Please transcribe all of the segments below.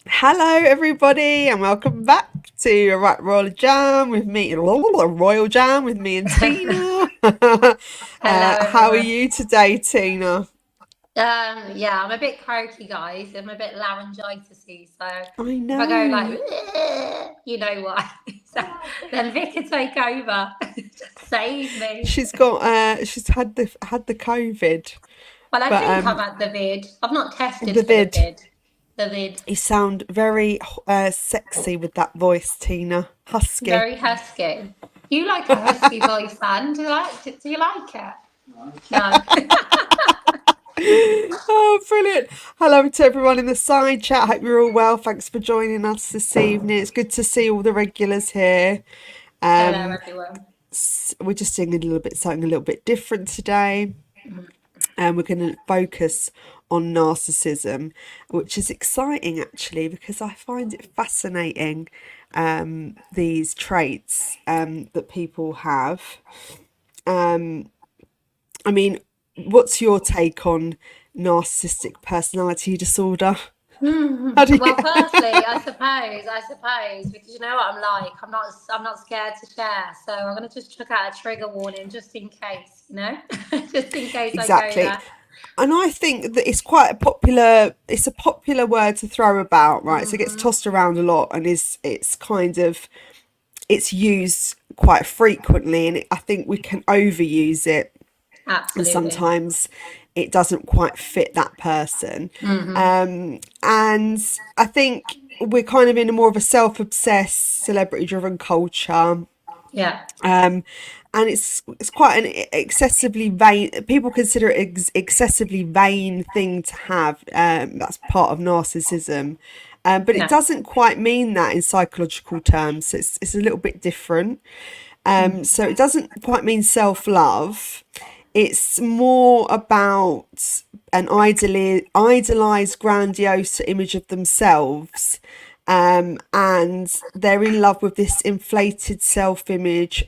Hello, everybody, and welcome back to a Royal Jam with me, a Royal Jam with me and Tina. Hello, How are everyone. you today, Tina? Yeah, I'm a bit croaky, guys. I'm a bit laryngitis-y, so I if I go like, know you know why. So then Vic can take over. Save me. she's had the COVID, Well, I but think I've had the vid. I've not tested the for the vid. vid. The vid. You sound very sexy with that voice, Tina. Husky. Very husky. You like a husky voice, Anne? Do you like it? No. Oh, brilliant. Hello to everyone in the side chat. Hope you're all well. Thanks for joining us this evening. It's good to see all the regulars here. Hello, Um, everyone. we're just doing something a little bit different today. And we're going to focus on narcissism, which is exciting actually because I find it fascinating, these traits that people have. Um, I mean, what's your take on narcissistic personality disorder? How do you? Well, firstly, I suppose, because you know what I'm like. I'm not scared to share. So I'm gonna just chuck out a trigger warning just in case, just in case I go Exactly. there. And I think that it's a popular word to throw about, right? So it gets Hmm. tossed around a lot and it's used quite frequently, and I think we can overuse it, and Absolutely. sometimes it doesn't quite fit that person. Hmm. And I think we're kind of in a more of a self-obsessed, celebrity-driven culture. Yeah. Um, and it's quite an excessively vain. People consider it excessively vain thing to have. That's part of narcissism, but it Yeah. doesn't quite mean that in psychological terms. It's a little bit different. So it doesn't quite mean self love. It's more about an idealized, grandiose image of themselves, and they're in love with this inflated self image,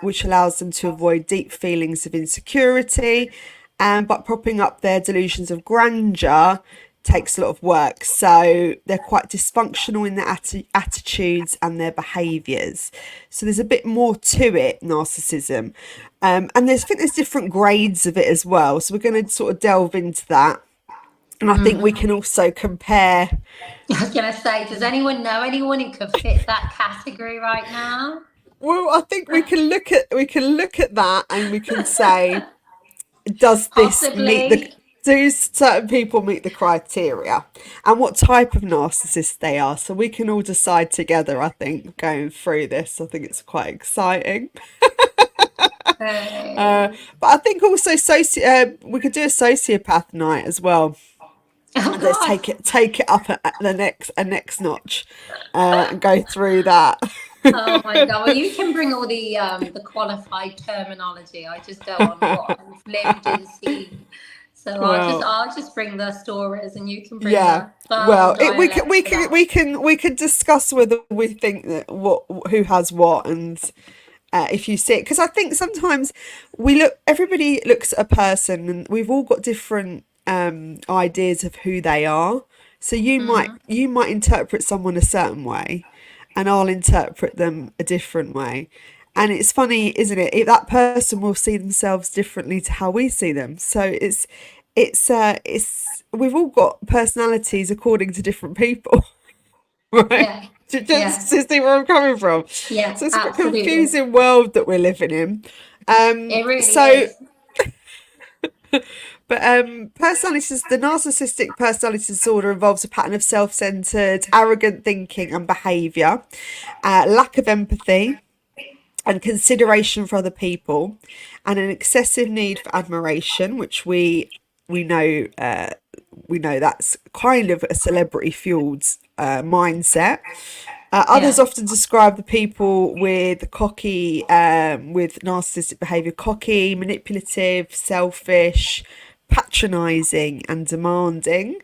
which allows them to avoid deep feelings of insecurity. But propping up their delusions of grandeur takes a lot of work. So they're quite dysfunctional in their attitudes and their behaviours. So there's a bit more to it, narcissism. And I think there's different grades of it as well. So we're going to sort of delve into that. And I think we Hmm. can also compare. I was gonna say, does anyone know anyone who could fit that category right now? Well, I think we can look at that and we can say, does this meet the Possibly. do certain people meet the criteria, and what type of narcissist they are? So we can all decide together. I think going through this, I think it's quite exciting. Uh, But I think also we could do a sociopath night as well. oh And let's God. take it up at the next notch, and go through that. Oh my God. Well, you can bring all the qualified terminology. I just go on what I've lived and seen. So Well, I'll just bring the stories and you can bring yeah. the verbal Well, we can dialects we for can that. we can we can discuss whether we think that what who has what, and if you see it, because I think sometimes everybody looks at a person and we've all got different ideas of who they are. So Hmm. you might interpret someone a certain way, and I'll interpret them a different way. And it's funny, isn't it? That person will see themselves differently to how we see them. So it's we've all got personalities according to different people, right? Yeah. Just Yeah. to see where I'm coming from. Yeah. So it's a Absolutely. confusing world that we're living in. It really So, is. but the narcissistic personality disorder involves a pattern of self-centered, arrogant thinking and behaviour, lack of empathy and consideration for other people, and an excessive need for admiration, which we know we know that's kind of a celebrity fueled mindset. Others Yeah. often describe the people with narcissistic behaviour, cocky, manipulative, selfish, patronising, and demanding.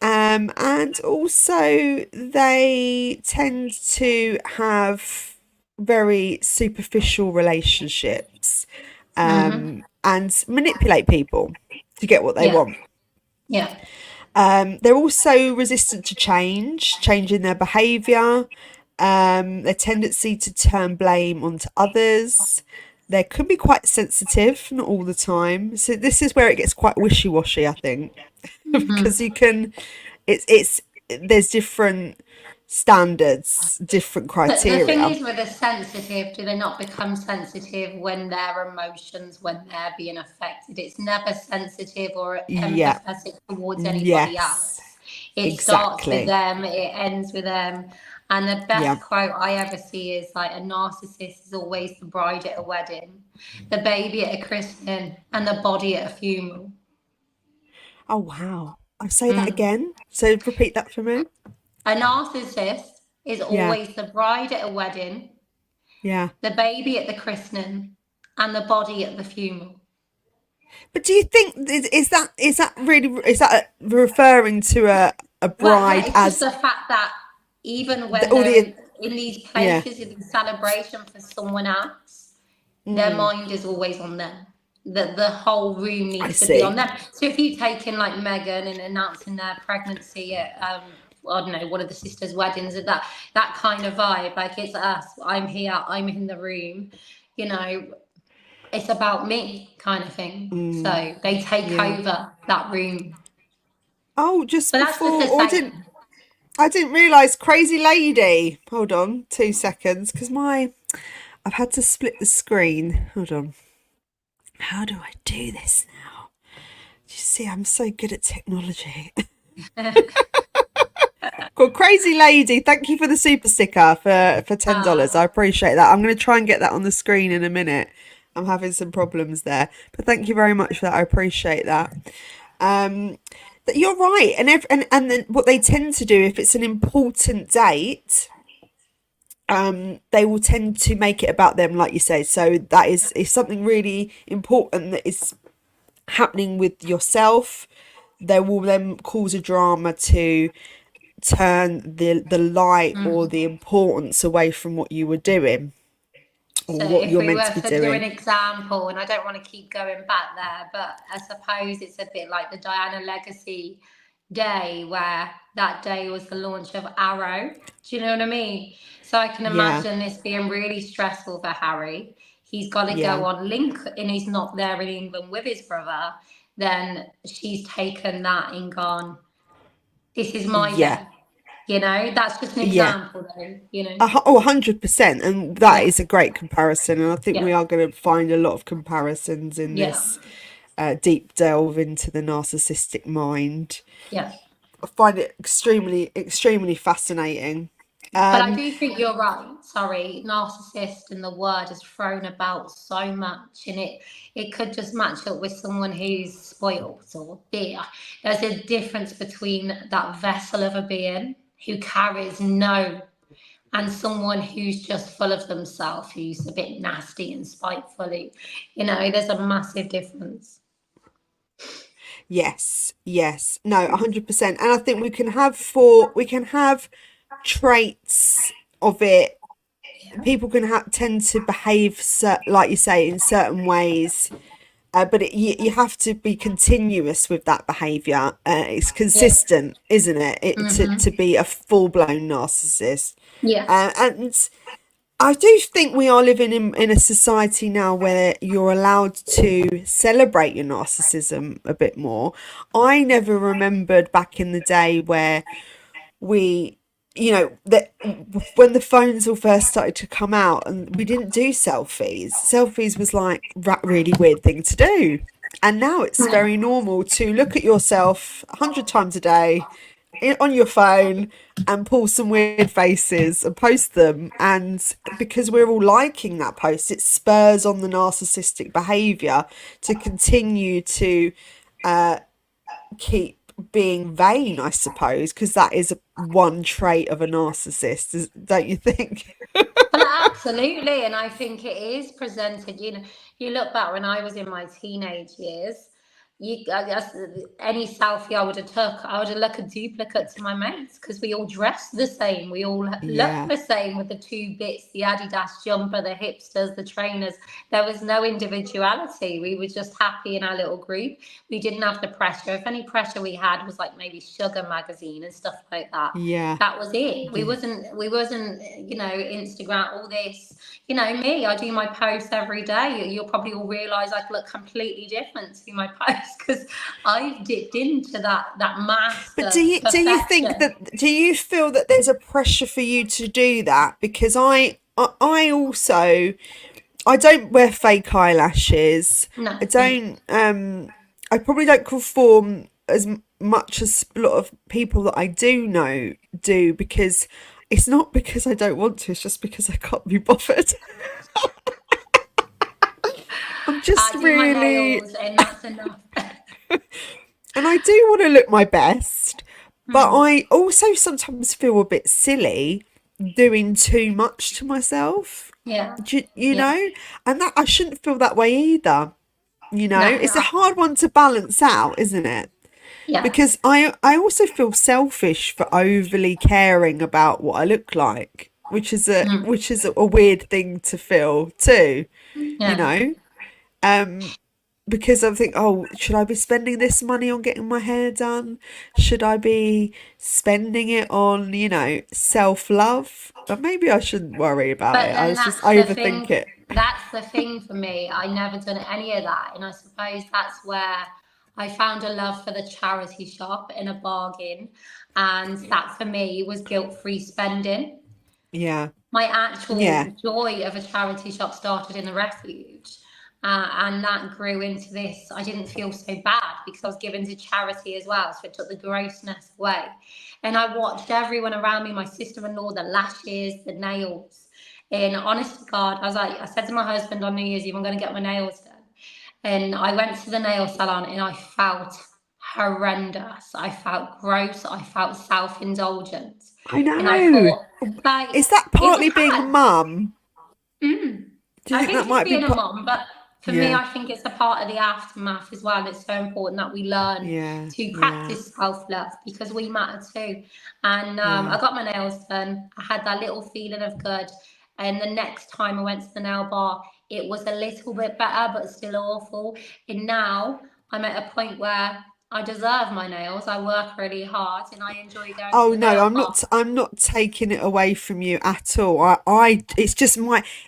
And also, they tend to have very superficial relationships, Hmm. and manipulate people to get what they Yeah. want. Yeah. They're also resistant to change, changing their behaviour, their tendency to turn blame onto others. They can be quite sensitive, not all the time. So this is where it gets quite wishy-washy, I think, because you can, it's there's different standards, different But the thing criteria. is, with the sensitive, do they not become sensitive when their emotions, when they're being affected? It's never sensitive or Yeah. empathetic towards anybody Yes. else. It starts with Exactly. them, it ends with them. And the Yeah. best quote I ever see is like, a narcissist is always the bride at a wedding, the baby at a christening, and the body at a funeral. Oh wow. I'll say that Mm. again. So repeat that for me. A narcissist is Yeah. always the bride at a wedding, Yeah. the baby at the christening, and the body at the funeral. But do you think is that really is that referring to a Well, yeah, bride it's just as the fact that even when all they're the in these yeah. places in celebration for someone else, their mind is always on them. The whole room I needs to be on see. them. So if you take in like Meghan and announcing their pregnancy at I don't know, one of the sisters' weddings, and that kind of vibe, like it's us. I'm here. I'm in the room. You know, it's about me, kind of thing. So they take Yeah. over that room. Oh, just But that's just a before, oh, saying. I didn't realise crazy lady. Hold on, 2 seconds, because I've had to split the screen. Hold on. How do I do this now? You see, I'm so good at technology. Called Crazy Lady. Thank you for the super sticker for $10. I Ah, appreciate that. I'm going to try and get that on the screen in a minute. I'm having some problems there, but thank you very much for that. I appreciate that. That you're right, and then what they tend to do if it's an important date, they will tend to make it about them, like you say. So that is if something really important that is happening with yourself, they will then cause a drama to turn the light or the importance away from what you were doing or so what if you're we meant were to be to do an doing. example, and I don't want to keep going back there, but I suppose it's a bit like the Diana Legacy day, where that day was the launch of Arrow. Do you know what I mean? So I can Yeah, imagine this being really stressful for Harry. He's got to go yeah, on link, and he's not there in England with his brother. Then she's taken that and gone, this is my yeah, day. That's just an yeah. example, though, Oh, 100%. And that Yeah, is a great comparison. And I think yeah, we are going to find a lot of comparisons in yeah, this deep delve into the narcissistic mind. yeah. I find it extremely, extremely fascinating. But I Um, do think you're right. Sorry, narcissist and the word is thrown about so much, and it could just match up with someone who's spoiled or beer. There's a difference between that vessel of a being who carries no, and someone who's just full of themselves, who's a bit nasty and spitefully. There's a massive difference. yes, yes. No, 100%. And I think we can have traits of it. People can tend to behave, like you say, in certain ways, but you have to be continuous with that behaviour. It's Yeah. consistent, isn't it? To be a full blown narcissist. Yeah. And I do think we are living in a society now where you're allowed to celebrate your narcissism a bit more. I never remembered back in the day where we that when the phones all first started to come out and we didn't do selfies was like that really weird thing to do, and now it's Yeah. very normal to look at yourself 100 times a day on your phone and pull some weird faces and post them, and because we're all liking that post, it spurs on the narcissistic behavior to continue to keep being vain, I suppose, because that is one trait of a narcissist, don't you think? Well, absolutely. And I think it is presented, you look back when I was in my teenage years, any selfie I would have took, I would have looked a duplicate to my mates because we all dressed the same. We all looked Yeah. the same with the two bits, the Adidas jumper, the hipsters, the trainers. There was no individuality. We were just happy in our little group. We didn't have the pressure. If any pressure we had was like maybe Sugar magazine and stuff like that. Yeah. That was it. We Yeah. wasn't, Instagram, all this. Me, I do my posts every day. You'll probably all realise I look completely different to my posts because I've dipped into that mask But of do you think perfection. that, do you feel that there's a pressure for you to do that? Because I also, I don't wear fake eyelashes. No, I me too. don't I probably don't conform as much as a lot of people that I do know do, because it's not because I don't want to, it's just because I can't be bothered. I'm just I do my really, nails, and that's enough. and I do want to look my best, but Hmm. I also sometimes feel a bit silly doing too much to myself. Yeah, You yeah. know, and that I shouldn't feel that way either. No, It's a hard one to balance out, isn't it? yeah, Because I also feel selfish for overly caring about what I look like, mm, which is a weird thing to feel too, you yeah. know? Um, because I think, oh, should I be spending this money on getting my hair done? Should I be spending it on, self-love? But maybe I shouldn't worry about But it. I then was just that's the overthink thing. it. That's the thing for me. I never done any of that, and I suppose that's where I found a love for the charity shop in a bargain, and that for me was guilt-free spending. Yeah. My Yeah. actual joy of a charity shop started in the refuge. And that grew into this. I didn't feel so bad because I was given to charity as well. So it took the grossness away. And I watched everyone around me, my sister in law, the lashes, the nails. And honest to God, I said to my husband on New Year's Eve, I'm going to get my nails done. And I went to the nail salon and I felt horrendous. I felt gross. I felt self indulgent. I And I know. thought, like, Is that it was partly being a hard. mum? Mm. Do you I think that think it's might be being a part? mom, but for me, Yeah. I think it's a part of the aftermath as well. It's so important that we learn Yeah. to Yeah. practice self love because we matter too. And Yeah. I got my nails done. I had that little feeling of good. And the next time I went to the nail bar, it was a little bit better, but still awful. And now I'm at a point where I deserve my nails. I work really hard and I enjoy going to Oh the no, nail bar. I'm not taking it away from you at all. It's just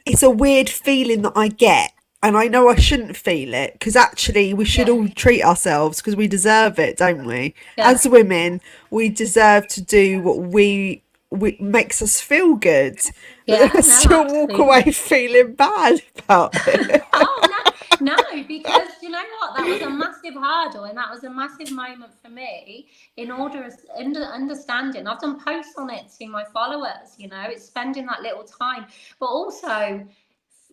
it's a weird feeling that I get. And I know I shouldn't feel it, because actually we should Yeah, all treat ourselves because we deserve it, don't we? yeah, As women, we deserve to do what we makes us feel good. But then yeah, I no, still walk away absolutely. feeling bad about it. Oh no, no, because you know what? That was a massive hurdle, and that was a massive moment for me in order of understanding. I've done posts on it to my followers. It's spending that little time, but also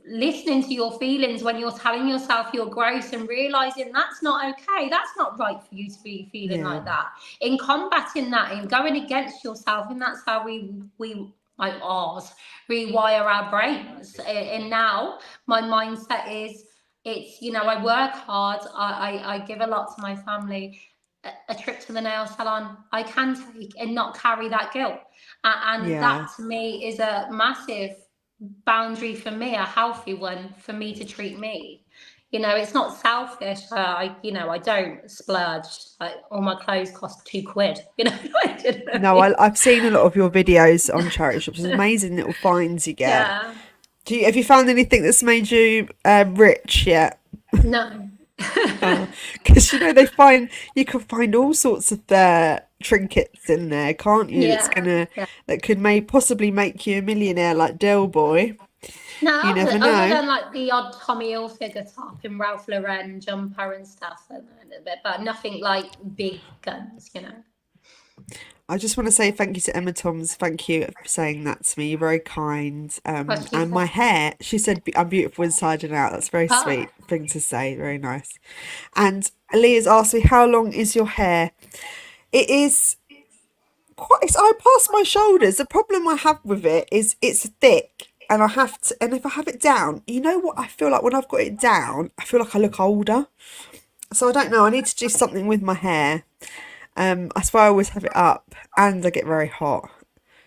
listening to your feelings when you're telling yourself you're gross and realizing that's not okay. That's not right for you to be feeling Yeah. like that. In combating that, in going against yourself, and that's how we like ours rewire our brains. And now my mindset is I work hard. I give a lot to my family. A trip to the nail salon I can take and not carry that guilt. And Yeah. that to me is a massive boundary for me, a healthy one for me to treat me. It's not selfish. I don't splurge. Like all my clothes cost £2. I've seen a lot of your videos on charity shops. It's amazing little finds you get. Yeah. Have you found anything that's made you rich yet? No. Because you can find all sorts of trinkets in there, can't you? Yeah. Yeah. That could possibly make you a millionaire, like Del Boy. No, You never other know. than like the odd Tommy Hilfiger top and Ralph Lauren jumper and stuff, but nothing like big guns. I just want to say thank you to Emma Toms. Thank you for saying that to me. You're very kind. What she And my said. hair, she said, I'm beautiful inside and out. That's a very Oh, sweet thing to say. Very nice. And Leah's asked me, how long is your hair? It is quite, I pass my shoulders. The problem I have with it is it's thick. And and if I have it down, you know what I feel like when I've got it down, I feel like I look older. So I don't know. I need to do something with my hair. I swear I always have it up, and I get very hot.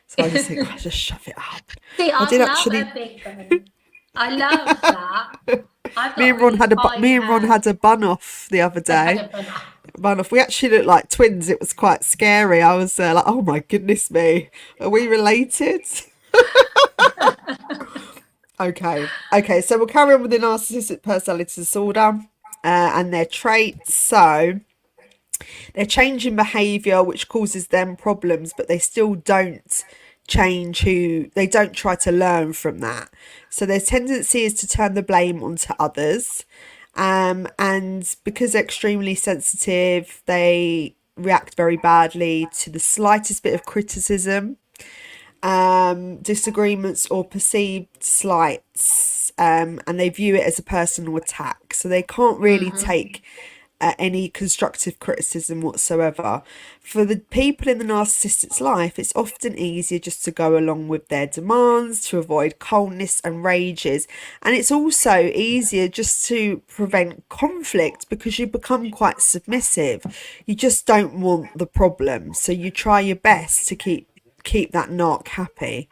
So I just think I just shove it up. See, I I did love actually. a big bun. I love that. I've Me got and Ron really had fine me and Ron hair. had a bun off the other I've had day. a bun. Bun off. We actually looked like twins. It was quite scary. I was like, oh my goodness me, are we related? Okay. Okay. So we'll carry on with the narcissistic personality disorder and their traits. So they're changing behavior, which causes them problems, but they still don't they don't try to learn from that. So their tendency is to turn the blame onto others. And because they're extremely sensitive, they react very badly to the slightest bit of criticism, disagreements, or perceived slights, and they view it as a personal attack. So they can't really take any constructive criticism whatsoever. For the people in the narcissist's life, it's often easier just to go along with their demands to avoid coldness and rages. And it's also easier just to prevent conflict because you become quite submissive. You just don't want the problem. So you try your best to keep that narc happy.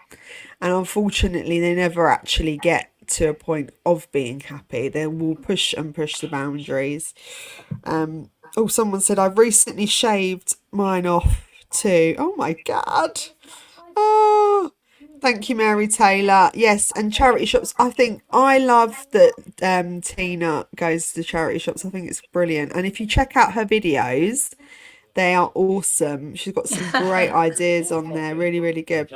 And unfortunately, they never actually get to a point of being happy. They will push and push the boundaries. Oh, someone said I've recently shaved mine off too. Oh my God. Oh, thank you, Mary Taylor. Yes, and charity shops. I love that Tina goes to charity shops. I think it's brilliant. And if you check out her videos, they are awesome. She's got some great ideas on there. Really, really good.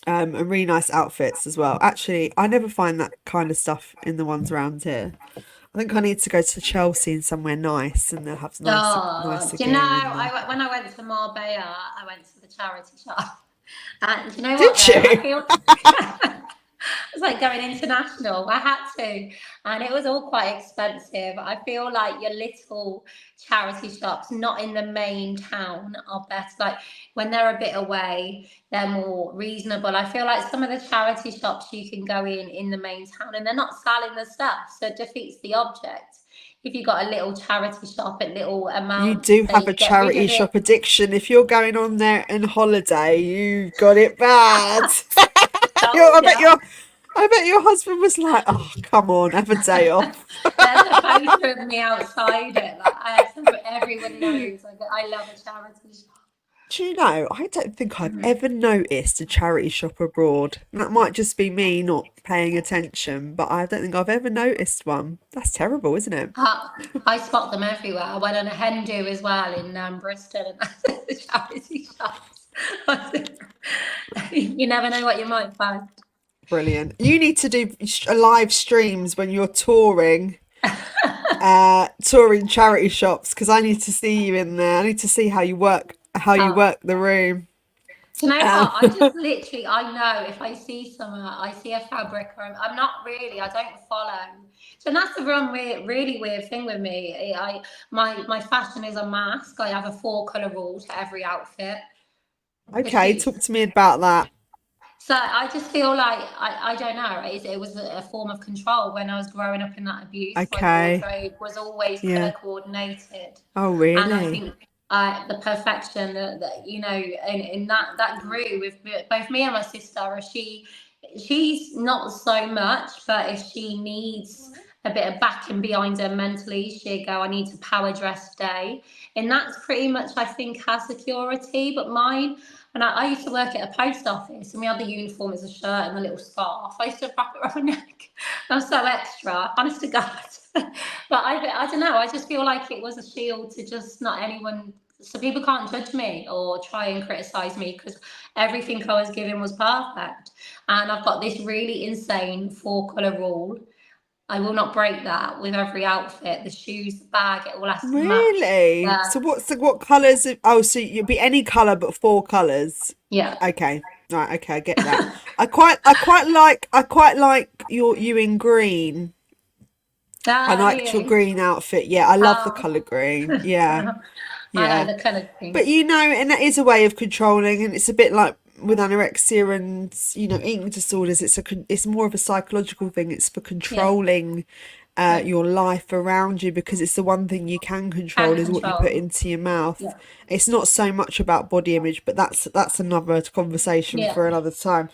And really nice outfits as well. Actually, I never find that kind of stuff in the ones around here. I think I need to go to Chelsea and somewhere nice, and they'll have Oh, nicer do you know, gear in there. when I went to Marbella, I went to the charity shop. And do you know what Did though? I you? feel it was like going international. I had to, and it was all quite expensive. I feel like your little charity shops, not in the main town, are best. Like when they're a bit away, they're more reasonable. I feel like some of the charity shops you can go in the main town, and they're not selling the stuff, so it defeats the object. If you got a little charity shop at little You amounts, do so have a you get rid charity of it. shop addiction. If you're going on there on holiday, you've got it bad. Told ya. I bet your husband was like, "Oh, come on, have a day off." There's a photo of me outside it. Like I had to, everyone knows. Like I love a charity shop. Do you know, I don't think I've ever noticed a charity shop abroad. That might just be me not paying attention, but I don't think I've ever noticed one. That's terrible, isn't it? I spot them everywhere. I went on a hen do as well in Bristol, and the charity shops. You never know what you might find. Brilliant. You need to do live streams when you're touring, touring charity shops, because I need to see you in there. I need to see how you work the room. Do you know what? I just literally, I know if I see somewhere, I see a fabric, or I'm not really, I don't follow. So that's the really weird thing with me. My fashion is a mask. I have a 4-color rule to every outfit. Okay, talk to me about that. So I just feel like I don't know. It was a form of control when I was growing up in that abuse. My Okay. wardrobe was always Yeah. color coordinated, Oh, and I really? think the perfection that you know, in that grew with both me and my sister. She's not so much, but if she needs a bit of backing behind her mentally, she'd go, I need to power dress today. And that's pretty much, I think, her security. But mine, and I used to work at a post office, and we had the uniform as a shirt and a little scarf. I used to wrap it around my neck. I'm so extra, honest to God. But I don't know. I just feel like it was a shield to just not anyone, so people can't judge me or try and criticize me because everything I was given was perfect. And I've got this really insane 4-color rule. I will not break that with every outfit. The shoes, the bag, it all has to match. Really? Yeah, So what colours? Oh, so you'd be any colour but 4 colours. yeah. Okay. Right, okay, I get that. I quite like you in green. I liked your Really. green outfit. Yeah, I love the Oh, colour green. Yeah. I Yeah. know the colour thing. But and that is a way of controlling, and it's a bit like with anorexia and eating disorders. It's more of a psychological thing. It's for Yeah. controlling your life around you, because it's the one thing you can control is what you put into your mouth. It's not so much about body image, but that's another conversation for another time.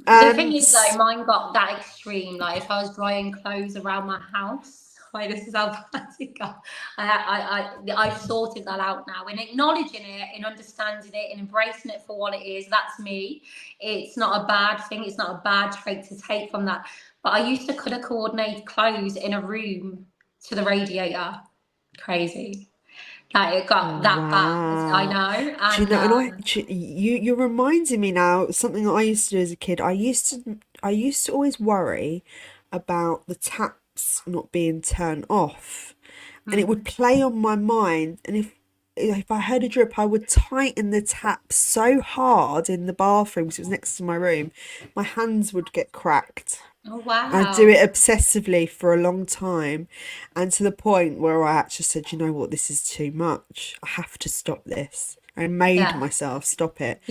The thing is, though, mine got that extreme. Like, if I was drying clothes around my house, like, this is how bad it got. I've sorted that out now. In acknowledging it, in understanding it, in embracing it for what it is, that's me. It's not a bad thing. It's not a bad trait to take from that. But I used to colour coordinate clothes in a room to the radiator. Crazy. Like, it got that bad. I know. And, do you know? And you're reminding me now of something that I used to do as a kid. I used to always worry about the taps not being turned off, and it would play on my mind. And if I heard a drip, I would tighten the tap so hard in the bathroom, because it was next to my room, my hands would get cracked. Oh, wow. I do it obsessively for a long time, and to the point where I actually said, you know what, this is too much. I have to stop this. I made myself stop it.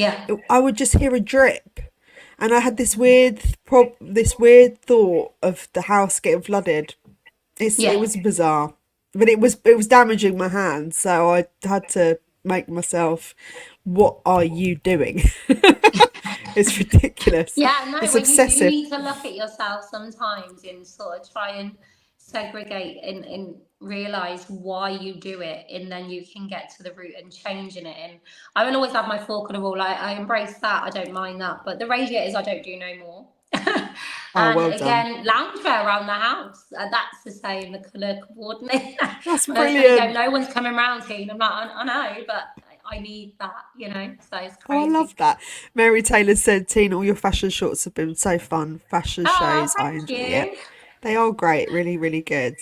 I would just hear a drip, and I had this weird thought of the house getting flooded. It was bizarre, but it was damaging my hands, so I had to make myself, what are you doing? It's ridiculous. It's obsessive. You need to look at yourself sometimes and sort of try and segregate and realize why you do it, and then you can get to the root and changing it. And I will always have my four-colour rule. I embrace that. I don't mind that. But the radiators I don't do no more. And well again, loungewear around the house. That's the same. The colour coordinate. That's brilliant. No one's coming around here. And I'm like, I know, but I need that, you know. So it's crazy. I love that. Mary Taylor said, Tina, all your fashion shorts have been so fun. Fashion shows, I enjoy it. They are great, really, really good.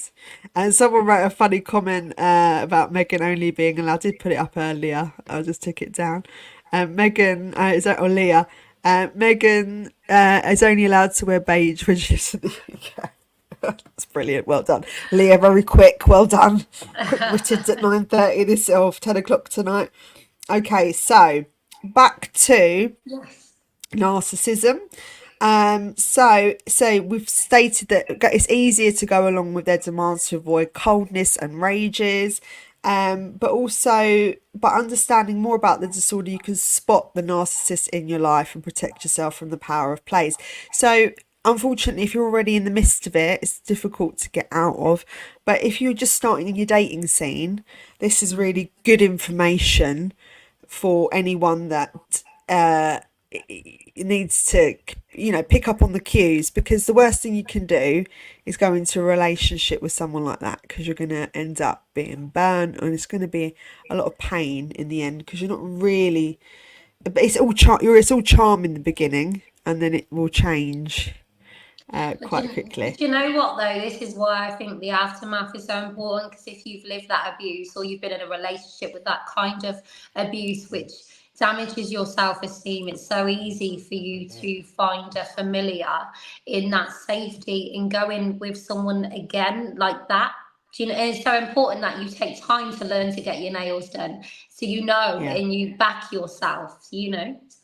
And someone wrote a funny comment about Megan only being allowed. I did put it up earlier. I just took it down. Megan, or Leah, Megan is only allowed to wear beige when she's in the UK. That's brilliant. Well done, Leah. Very quick. Well done. Quick-witted at 9:30 this or 10 o'clock tonight. Okay, so back to narcissism. So we've stated that it's easier to go along with their demands to avoid coldness and rages, but also by understanding more about the disorder, you can spot the narcissist in your life and protect yourself from the power of plays. So unfortunately, if you're already in the midst of it, it's difficult to get out of. But if you're just starting in your dating scene, this is really good information for anyone that needs to, pick up on the cues, because the worst thing you can do is go into a relationship with someone like that, because you're going to end up being burnt, and it's going to be a lot of pain in the end, because you're not really, it's all charm in the beginning, and then it will change quite quickly. Do you know what, though? This is why I think the aftermath is so important, because if you've lived that abuse, or you've been in a relationship with that kind of abuse, which damages your self-esteem, it's so easy for you to find a familiar in that safety and go in with someone again like that. Do you know, it's so important that you take time to learn to get your nails done, so and you back yourself,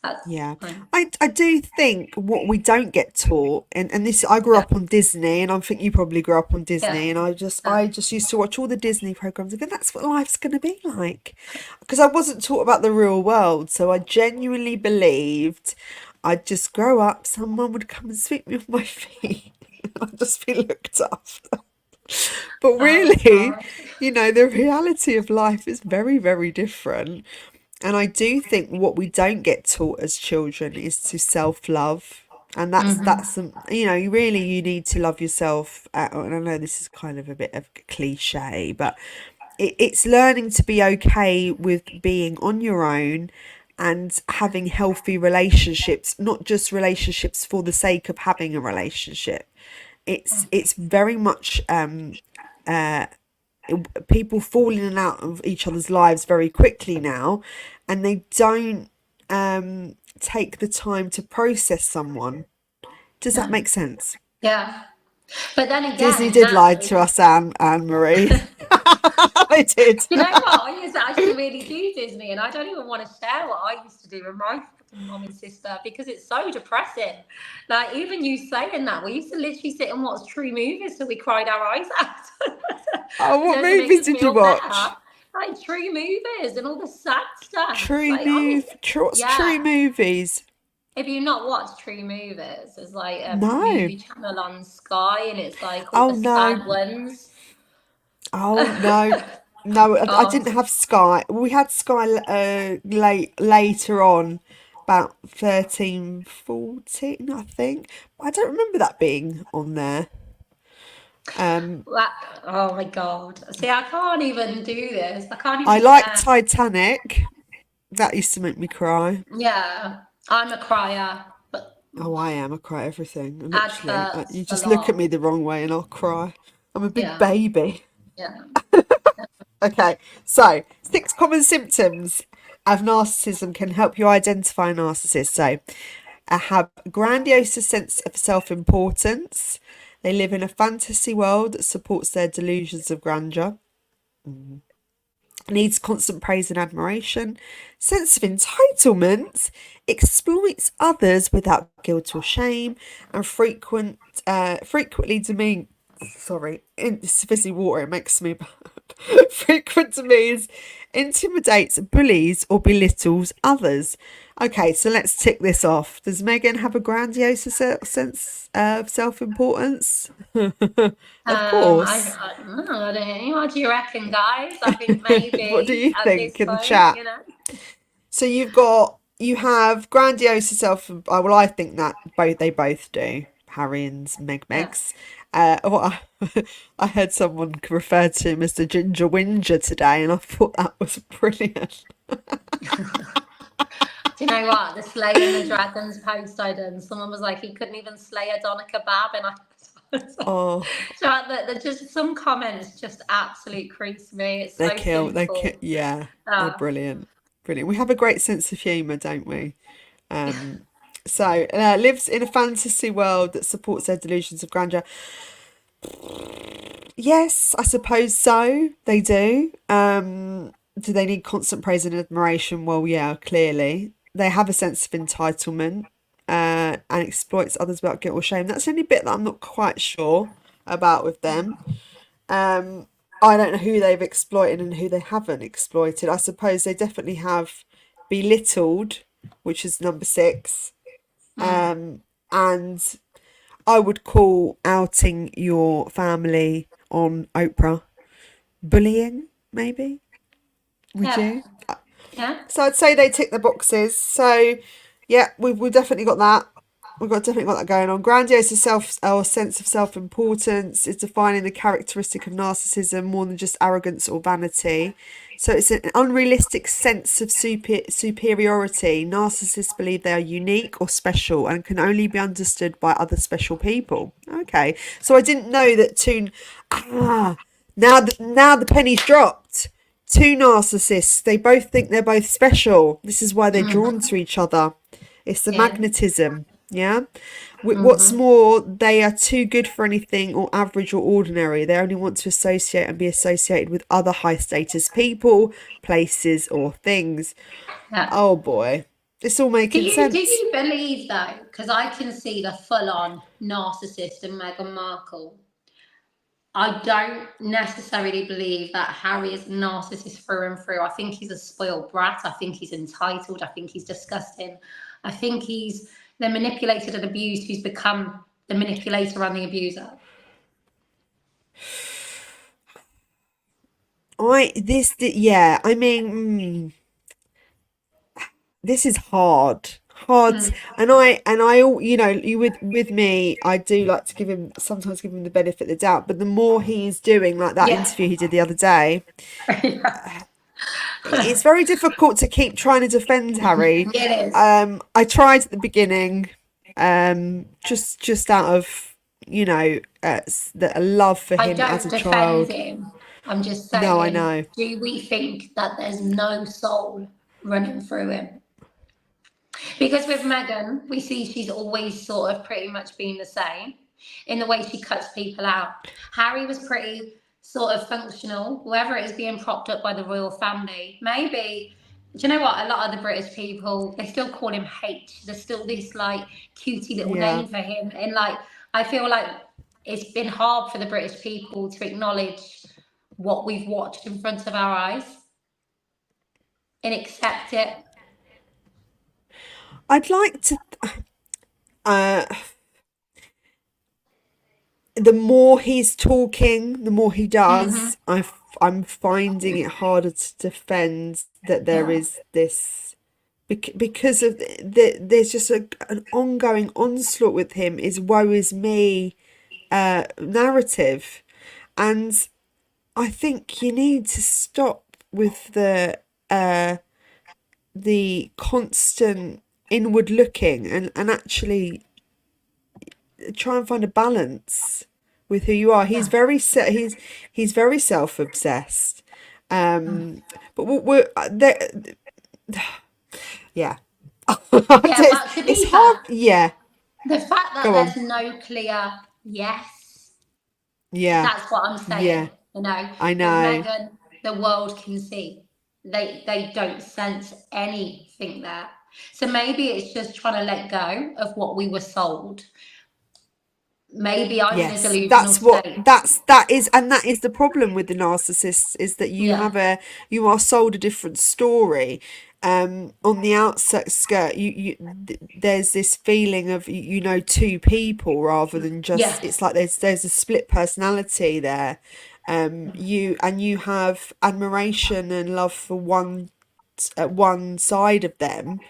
That's fine. I do think what we don't get taught, and this, I grew up on Disney, and I think you probably grew up on Disney, and I just used to watch all the Disney programs, and that's what life's going to be like, because I wasn't taught about the real world. So I genuinely believed I'd just grow up, someone would come and sweep me off my feet, and I'd just be looked after. But really, the reality of life is very, very different. And I do think what we don't get taught as children is to self-love. And that's you need to love yourself. And I know this is kind of a bit of a cliche, but it's learning to be okay with being on your own and having healthy relationships, not just relationships for the sake of having a relationship. It's very much people fall in and out of each other's lives very quickly now, and they don't take the time to process someone. Does that make sense? Yeah. But then again, Disney did lie to us, Anne Marie. I did. You know what? I used to actually really do Disney, and I don't even want to share what I used to do with my fucking mum and sister because it's so depressing. Like, even you saying that, we used to literally sit and watch true movies till we cried our eyes out. Oh, what Just to make movies us did you feel watch? better. Like true movies and all the sad stuff. True Like, I, move. What's yeah. true movies? If you not watched True Movies, there's like a No. movie channel on Sky, and it's like all Oh the sad no. ones. Oh no. No, I Oh, didn't have Sky. We had Sky later on, about 13, 14, I think. I don't remember that being on there. Um, oh my God. See, I can't even do this. I can't I even liked share. Titanic. That used to make me cry. Yeah, I'm a crier, but Oh, I am. I cry everything. Literally. You adverts a just look at lot. me the wrong way and I'll cry. I'm a big Yeah, baby. yeah. Okay, so 6 common symptoms of narcissism can help you identify narcissists. So, have a grandiose sense of self-importance. They live in a fantasy world that supports their delusions of grandeur. Needs constant praise and admiration. Sense of entitlement. Exploits others without guilt or shame, and frequently demean. Sorry, it's fizzy water. It makes me bad. Frequent demeans, intimidates, bullies, or belittles others. Okay, so let's tick this off. Does Megan have a grandiose sense of self-importance? Of course. I don't know. What do you reckon, guys? I think What do maybe you at this think in the point, chat? So you have grandiose self. Well, I think that they both do. Harry and Yeah. Megs. I heard someone refer to him as the Ginger Whinger today, and I thought that was brilliant. Do you know what? The Slaying the Dragons post I done, someone was like, he couldn't even slay a doner kebab, and I Oh, so just some comments just absolute crease me. It's they so kill. simple. Yeah, they're Uh, brilliant. Brilliant. We have a great sense of humour, don't we? Um, so lives in a fantasy world that supports their delusions of grandeur. Yes, I suppose so. They do. Do they need constant praise and admiration? Well, yeah, clearly. They have a sense of entitlement and exploits others without guilt or shame. That's the only bit that I'm not quite sure about with them. I don't know who they've exploited and who they haven't exploited. I suppose they definitely have belittled, which is number 6. mm, And I would call outing your family on Oprah bullying, maybe. Would yeah, you? yeah, So I'd say they tick the boxes. So yeah, we've definitely got that. Definitely got that going on. Grandiose self or sense of self-importance is defining the characteristic of narcissism more than just arrogance or vanity. So it's an unrealistic sense of superiority. Narcissists believe they are unique or special and can only be understood by other special people. Okay, so I didn't know that now the penny's dropped. 2 narcissists, they both think they're both special. This is why they're drawn to each other. It's the yeah. magnetism, yeah? What's Mm-hmm. more, they are too good for anything or average or ordinary. They only want to associate and be associated with other high status people, places, or things. Yeah. Oh boy, it's all making Do sense. you believe though? Because I can see the full on narcissist in Meghan Markle. I don't necessarily believe that Harry is a narcissist through and through. I think he's a spoiled brat. I think he's entitled. I think he's disgusting. I think he's the manipulated and abused who's become the manipulator and the abuser. Yeah, I mean, this is hard. Mm. And I you know, you with me, I do like to sometimes give him the benefit of the doubt, but the more he's doing, like that Yeah. interview he did the other day, Yeah. it's very difficult to keep trying to defend Harry. It is. I tried at the beginning, just out of, a love for I him as don't a defend child. him. I'm just No, I saying, know. do we think that there's no soul running through him? Because with Megan, we see she's always sort of pretty much been the same in the way she cuts people out. Harry was pretty sort of functional, whether it is being propped up by the royal family. Maybe, do you know what? A lot of the British people, they still call him H. There's still this like cutie little Yeah. name for him. And like, I feel like it's been hard for the British people to acknowledge what we've watched in front of our eyes and accept it. I'd like to, uh, the more he's talking, the more he Mm-hmm. does, I'm finding it harder to defend that there Yeah. is this because of there's just an ongoing onslaught with him is woe is me narrative, and I think you need to stop with the constant inward looking and actually try and find a balance with who you are. He's Yeah. very he's very self-obsessed. But what we're there, yeah. Yeah, but to It's be hard. fair, Yeah, the fact that go on. there's no clear yes, Yeah, that's what I'm saying. yeah. You know, I with know. Meghan, the world can see. They don't sense anything there. So maybe it's just trying to let go of what we were sold. Maybe I'm in a Yes, delusional state. that is, and that is the problem with the narcissists is that Yeah, you are sold a different story. On the outset skirt, there's this feeling of you know two people rather than yeah, just. It's like there's a split personality there. You have admiration and love for one side of them,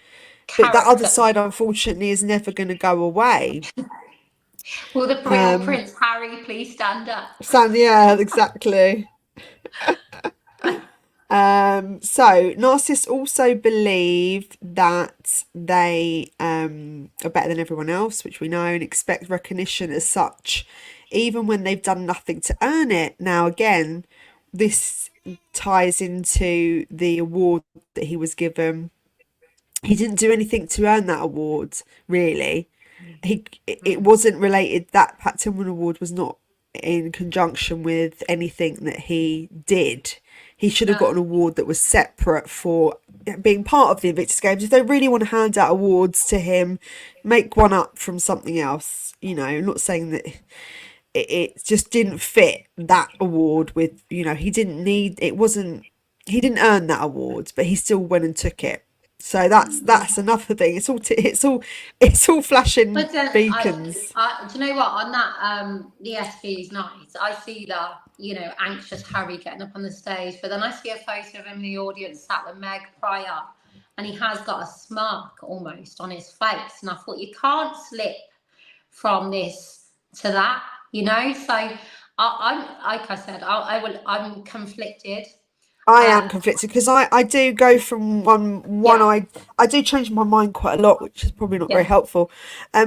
but that other character. side, unfortunately, is never going to go away. Will the real Prince Harry please stand up? Yeah, exactly. So narcissists also believe that they are better than everyone else, which we know, and expect recognition as such, even when they've done nothing to earn it. Now, again, this ties into the award that he was given. He didn't do anything to earn that award, really. It wasn't related. That Pat Tillman Award was not in conjunction with anything that he did. He should have got No. an award that was separate for being part of the Invictus Games. If they really want to hand out awards to him, make one up from something else. You know, I'm not saying that it just didn't fit that award with, you know, he didn't need, it wasn't, he didn't earn that award, but he still went and took it. So that's another thing. It's all flashing But then beacons. do you know what? On that the SV's night, I see that, you know, anxious Harry getting up on the stage, but then I see a photo of him in the audience sat with Meg prior, and he has got a smirk almost on his face, and I thought you can't slip from this to that, you know. So I'm like I said, I'm conflicted. I Uh, am conflicted because I do go from yeah, I do change my mind quite a lot, which is probably not very yeah, helpful.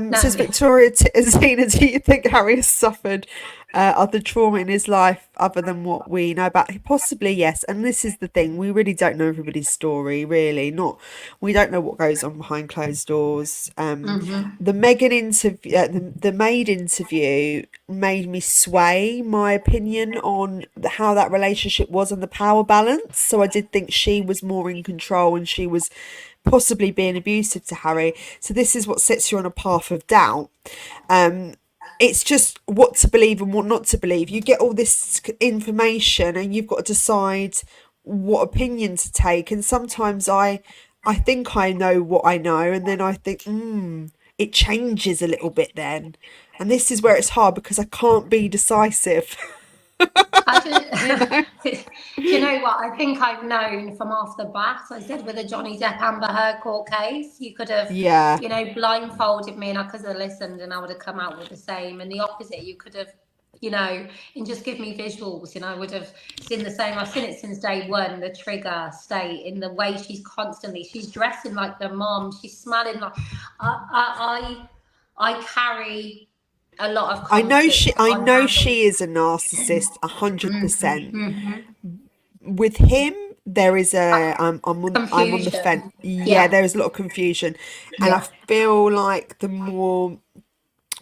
no, Says Victoria Zena, do you think Harry has suffered other trauma in his life other than what we know about? Possibly yes, and this is the thing: we really don't know everybody's story. Really, not we don't know what goes on behind closed doors. mm-hmm. The Megan interview, the Maid interview made me sway my opinion on how that relationship was and the power balance. So I did think she was more in control and she was possibly being abusive to Harry. So this is what sets you on a path of doubt. It's just what to believe and what not to believe. You get all this information and you've got to decide what opinion to take. And sometimes I think I know what I know, and then I think, it changes a little bit then. And this is where it's hard because I can't be decisive. I You know? just, do you know what? I think I've known from off the bat. I said with the Johnny Depp Amber Heard court case, you could have, Yeah. you know, blindfolded me and I could have listened and I would have come out with the same. And the opposite, you could have, you know, and just give me visuals and I would have seen the same. I've seen it since day one, the trigger state in the way she's dressing like the mom, she's smelling like, I carry a lot of conflict I on know Harry. she is a narcissist, 100%. Mm-hmm. With him, there is I'm on the fence. Confusion. Yeah, Yeah, there is a lot of confusion, and I yeah, feel like the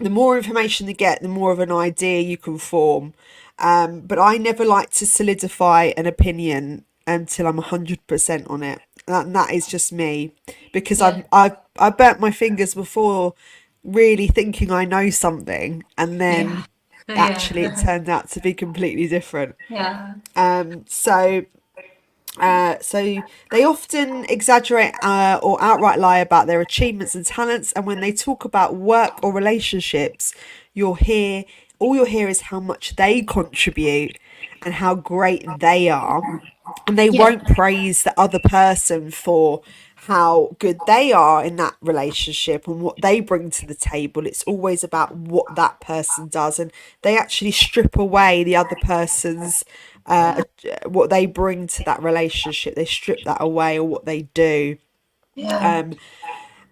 more information you get, the more of an idea you can form. But I never like to solidify an opinion until I'm 100% on it. That is just me, because Yeah. I burnt my fingers before really thinking I know something, and then Yeah. actually it Yeah. turned out to be completely different. Yeah. So so they often exaggerate or outright lie about their achievements and talents, and when they talk about work or relationships, you'll hear all you'll hear is how much they contribute and how great they are, and they Yeah. won't praise the other person for how good they are in that relationship and what they bring to the table. It's always about what that person does, and they actually strip away the other person's what they bring to that relationship. They strip that away, or what they do. Yeah. um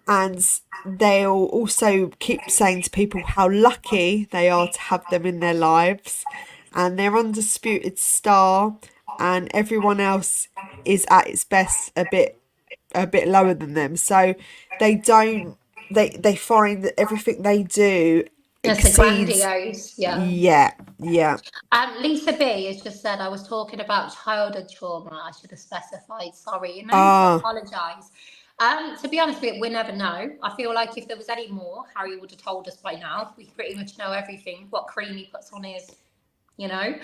and they'll also keep saying to people how lucky they are to have them in their lives, and they're undisputed star, and everyone else is at its best a bit lower than them. So they don't they find that everything they do It's a exceeds. grandiose. Yeah. Yeah, yeah. Lisa B has just said I was talking about childhood trauma. I should have specified. Sorry, you no need to Ah, apologise. To be honest, we never know. I feel like if there was any more, Harry would have told us by now. We pretty much know everything. What cream he puts on his, you know.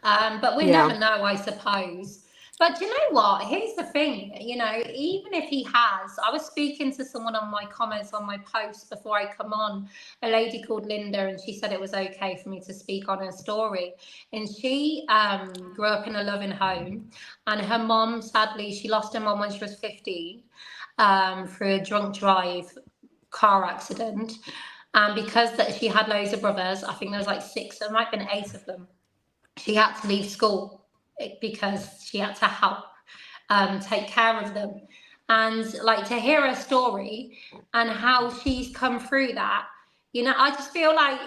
But we yeah. never know, I suppose. But you know what? Here's the thing, even if he has, I was speaking to someone on my comments on my post before I come on, a lady called Linda, and she said it was okay for me to speak on her story. And she grew up in a loving home, and her mom, sadly, she lost her mom when she was 15 through a drunk drive car accident. And because that she had loads of brothers, I think there was like six, there might have been eight of them, she had to leave school because she had to help take care of them. And like to hear her story and how she's come through that, I just feel like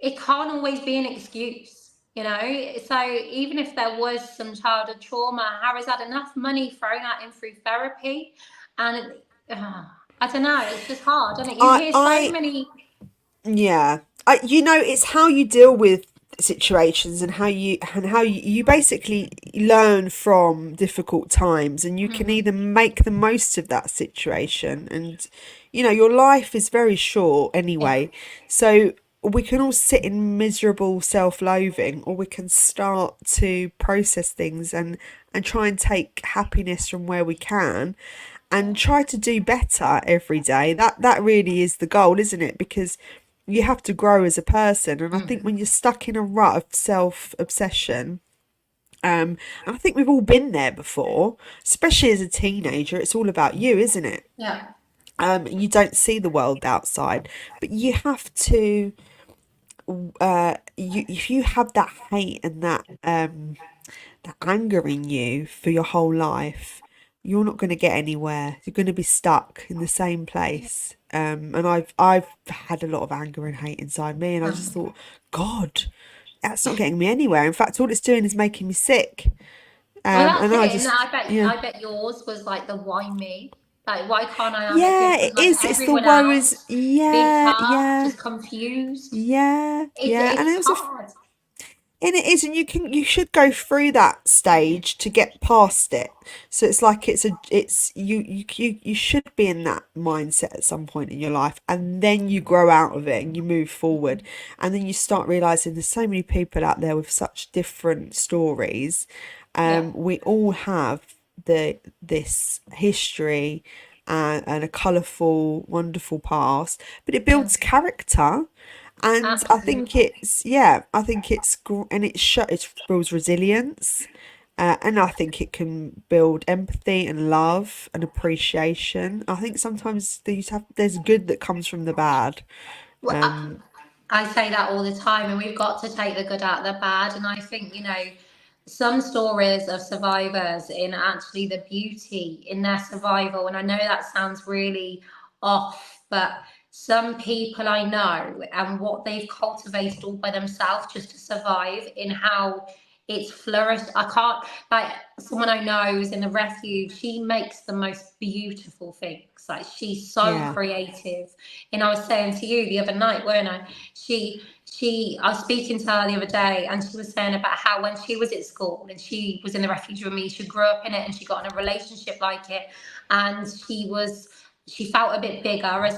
it can't always be an excuse. So even if there was some childhood trauma, Harry's had enough money thrown at him through therapy, and I don't know, it's just hard, and you hear so I many. Yeah. It's how you deal with situations, and how you basically learn from difficult times, and you can Mhm. either make the most of that situation, and your life is very short Yeah, anyway. So we can all sit in miserable self-loathing, or we can start to process things and try and take happiness from where we can, and try to do better every day. That really is the goal, isn't it? Because you have to grow as a person, and I think when you're stuck in a rut of self obsession, and I think we've all been there before, especially as a teenager. It's all about you, isn't it? yeah, You don't see the world outside, but you have to. If you have that hate and that anger in you for your whole life, you're not going to get anywhere. You're going to be stuck in the same place. And I've had a lot of anger and hate inside me, and I just thought, God, that's not getting me anywhere. In fact, all it's doing is making me sick. well, that's And I it. And just, yeah, I bet yours was like the why me? Like, why can't I have it yeah, different it like is. It's the everyone woe is, else? yeah, Bitter, yeah, just confused. yeah, yeah. And It's it was a hard. And it is, and you should go through that stage to get past it. So it's like it's you should be in that mindset at some point in your life, and then you grow out of it and you move forward, and then you start realizing there's so many people out there with such different stories. Yeah, We all have this history and a colourful, wonderful past, but it yeah, builds character. And I think absolutely. it's, yeah, I think and it builds resilience, and I think it can build empathy and love and appreciation. I think sometimes there's good that comes from the bad. Well, Um, I say that all the time, and we've got to take the good out of the bad. And I think, some stories of survivors in actually the beauty in their survival. And I know that sounds really off, but some people I know and what they've cultivated all by themselves just to survive, in how it's flourished. I can't, like, someone I know who's in the refuge, she makes the most beautiful things. Like, she's so Yeah. creative. And I was saying to you the other night, weren't I? I was speaking to her the other day, and she was saying about how when she was at school and she was in the refuge with me, she grew up in it and she got in a relationship like it, and she felt a bit bigger as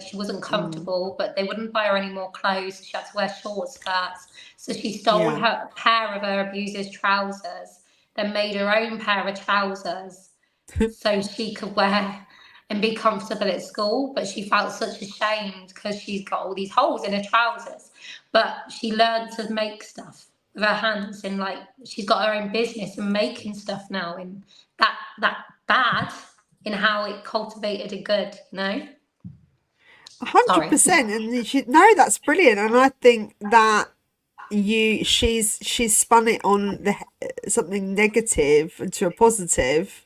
she wasn't Mm. comfortable, but they wouldn't buy her any more clothes. She had to wear short skirts. So she stole Yeah. her pair of her abuser's trousers, then made her own pair of trousers so she could wear and be comfortable at school. But she felt such ashamed because she's got all these holes in her trousers. But she learned to make stuff with her hands, and like she's got her own business and making stuff now. And that bad in how it cultivated a good, you know? Sorry. 100%. And no, that's brilliant. And I think that she's spun it on something negative into a positive.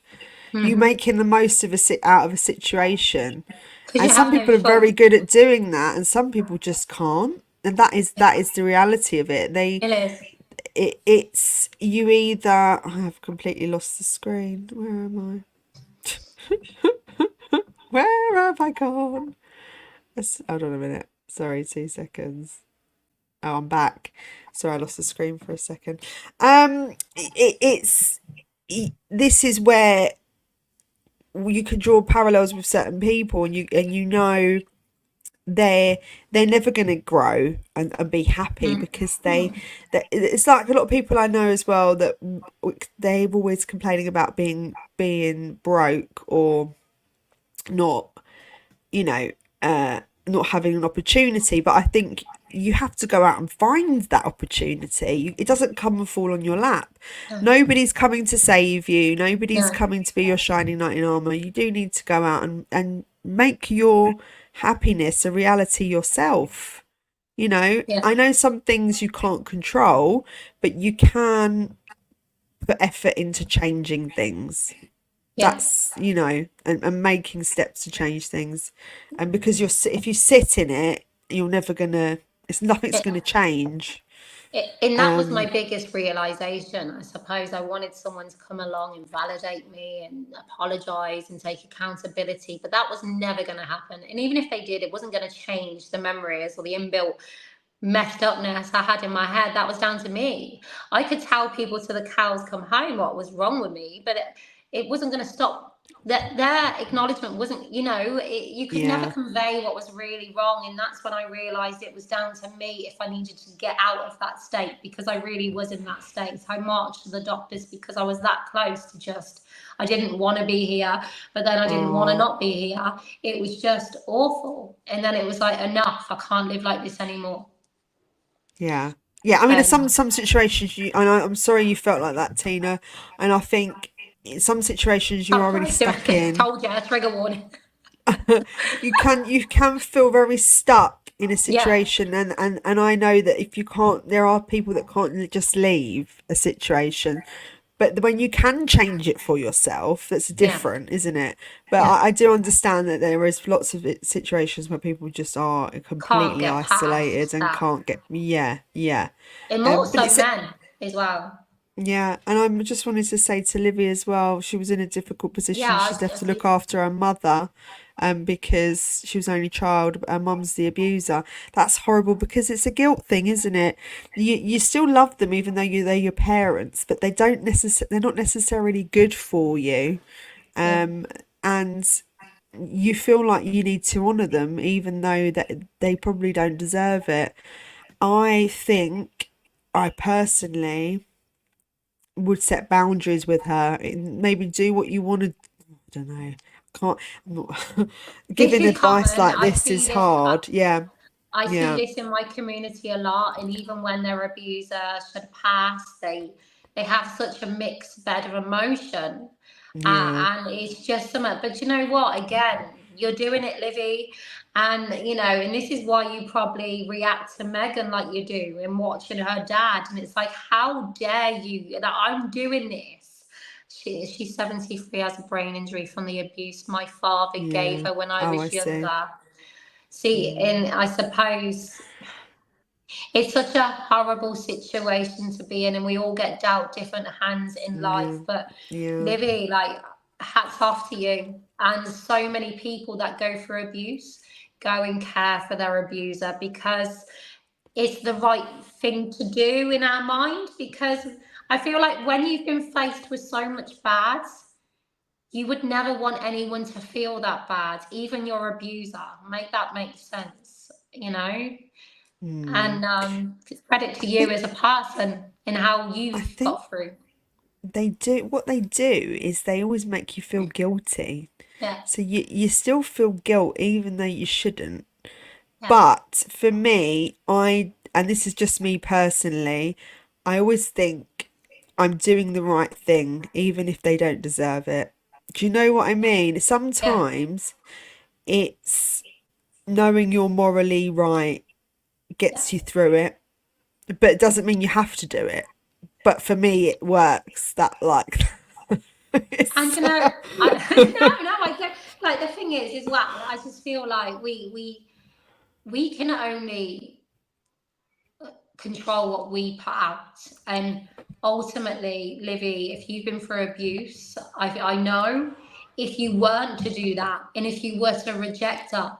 You Mm-hmm. making the most of out of a situation. Because And you some have no people are very choice. good at doing that, and some people just can't. And that is the reality of it. It is. It's you either. I have completely lost the screen. Where am I? Where have I gone? Hold on a minute. Sorry, 2 seconds. Oh, I'm back. Sorry, I lost the screen for a second. It's this is where you can draw parallels with certain people, and you know they're never going to grow and be happy Mm. because it's like a lot of people I know as well that they're always complaining about being broke or not, you know, not having an opportunity. But I think you have to go out and find that opportunity. It doesn't come and fall on your lap. No. Nobody's coming to save you. Nobody's No. coming to be your shining knight in armor. You do need to go out and make your happiness a reality yourself. You know, Yeah. I know some things you can't control, but you can put effort into changing things. Yeah. That's, and making steps to change things. And because if you sit in it, you're never gonna, nothing's It, gonna change. and that was my Um, biggest realization. I suppose I wanted someone to come along and validate me and apologize and take accountability, but that was never going to happen. And even if they did, it wasn't going to change the memories or the inbuilt messed upness I had in my head. That was down to me. I could tell people till the cows come home what was wrong with me, but it wasn't going to stop. That their acknowledgement wasn't, you could never yeah, convey what was really wrong. And that's when I realized it was down to me if I needed to get out of that state, because I really was in that state. I marched to the doctors because I was that close to just, I didn't want to be here, but then I didn't want to oh, not be here. It was just awful. And then it was like, enough, I can't live like this anymore. yeah, yeah. I mean, there's So some situations and I'm sorry you felt like that, Tina. And I think in some situations you're stop already correcting stuck me. in. Told you, trigger warning. You can feel very stuck in a Yeah, situation, and I know that if you can't, there are people that can't just leave a situation, but when you can change it for yourself, that's yeah, different, isn't it? But yeah. I do understand that there is lots of situations where people just are Can't completely get isolated past and that. can't get, yeah, yeah. And more But so it's men as well. yeah, and I just wanted to say to Livy as well, she was in a difficult Yeah, position. She's left to look after her mother, because she was only child. Her mum's the abuser. That's horrible because it's a guilt thing, isn't it? You still love them even though they're your parents, but they're not necessarily good for you. yeah, Um, and you feel like you need to honour them even though that they probably don't deserve it. I think I personally would set boundaries with her and maybe do what you want to. I don't know. Can't. I'm not, this giving is advice common. like this is hard. Yeah. I see Yeah. this in my community a lot, and even when their abuser should pass, they have such a mixed bed of emotion, Yeah. and it's just something. But you know what? Again, you're doing it, Livy, and and this is why you probably react to Megan like you do in watching her dad, and it's like, how dare you? That I'm doing this. She's 73, has a brain injury from the abuse my father gave Yeah. her when I Oh, I was see. younger. See, Mm. and I suppose It's such a horrible situation to be in, and we all get dealt different hands in Yeah. life. But Yeah. Livy, like, hats off to you. And so many people that go through abuse go and care for their abuser because it's the right thing to do in our mind. Because I feel like when you've been faced with so much bad, you would never want anyone to feel that bad, even your abuser. Make that make sense, you know? Mm. And credit to I you think as a person and how I you've think got through. they do what they do is they always make you feel guilty. Yeah, So you still feel guilt even though you shouldn't. yeah, But for me, and this is just me personally, I always think I'm doing the right thing even if they don't deserve it. Do you know what I mean? yeah, Sometimes it's knowing you're morally right yeah. gets you through it, but it doesn't mean you have to do it. But for me, it works. That like, And it's, you know, I get, like, the thing is as well. I just feel like we can only control what we put out, and ultimately, Livy, if you've been through abuse, I know if you weren't to do that, and if you were to reject her,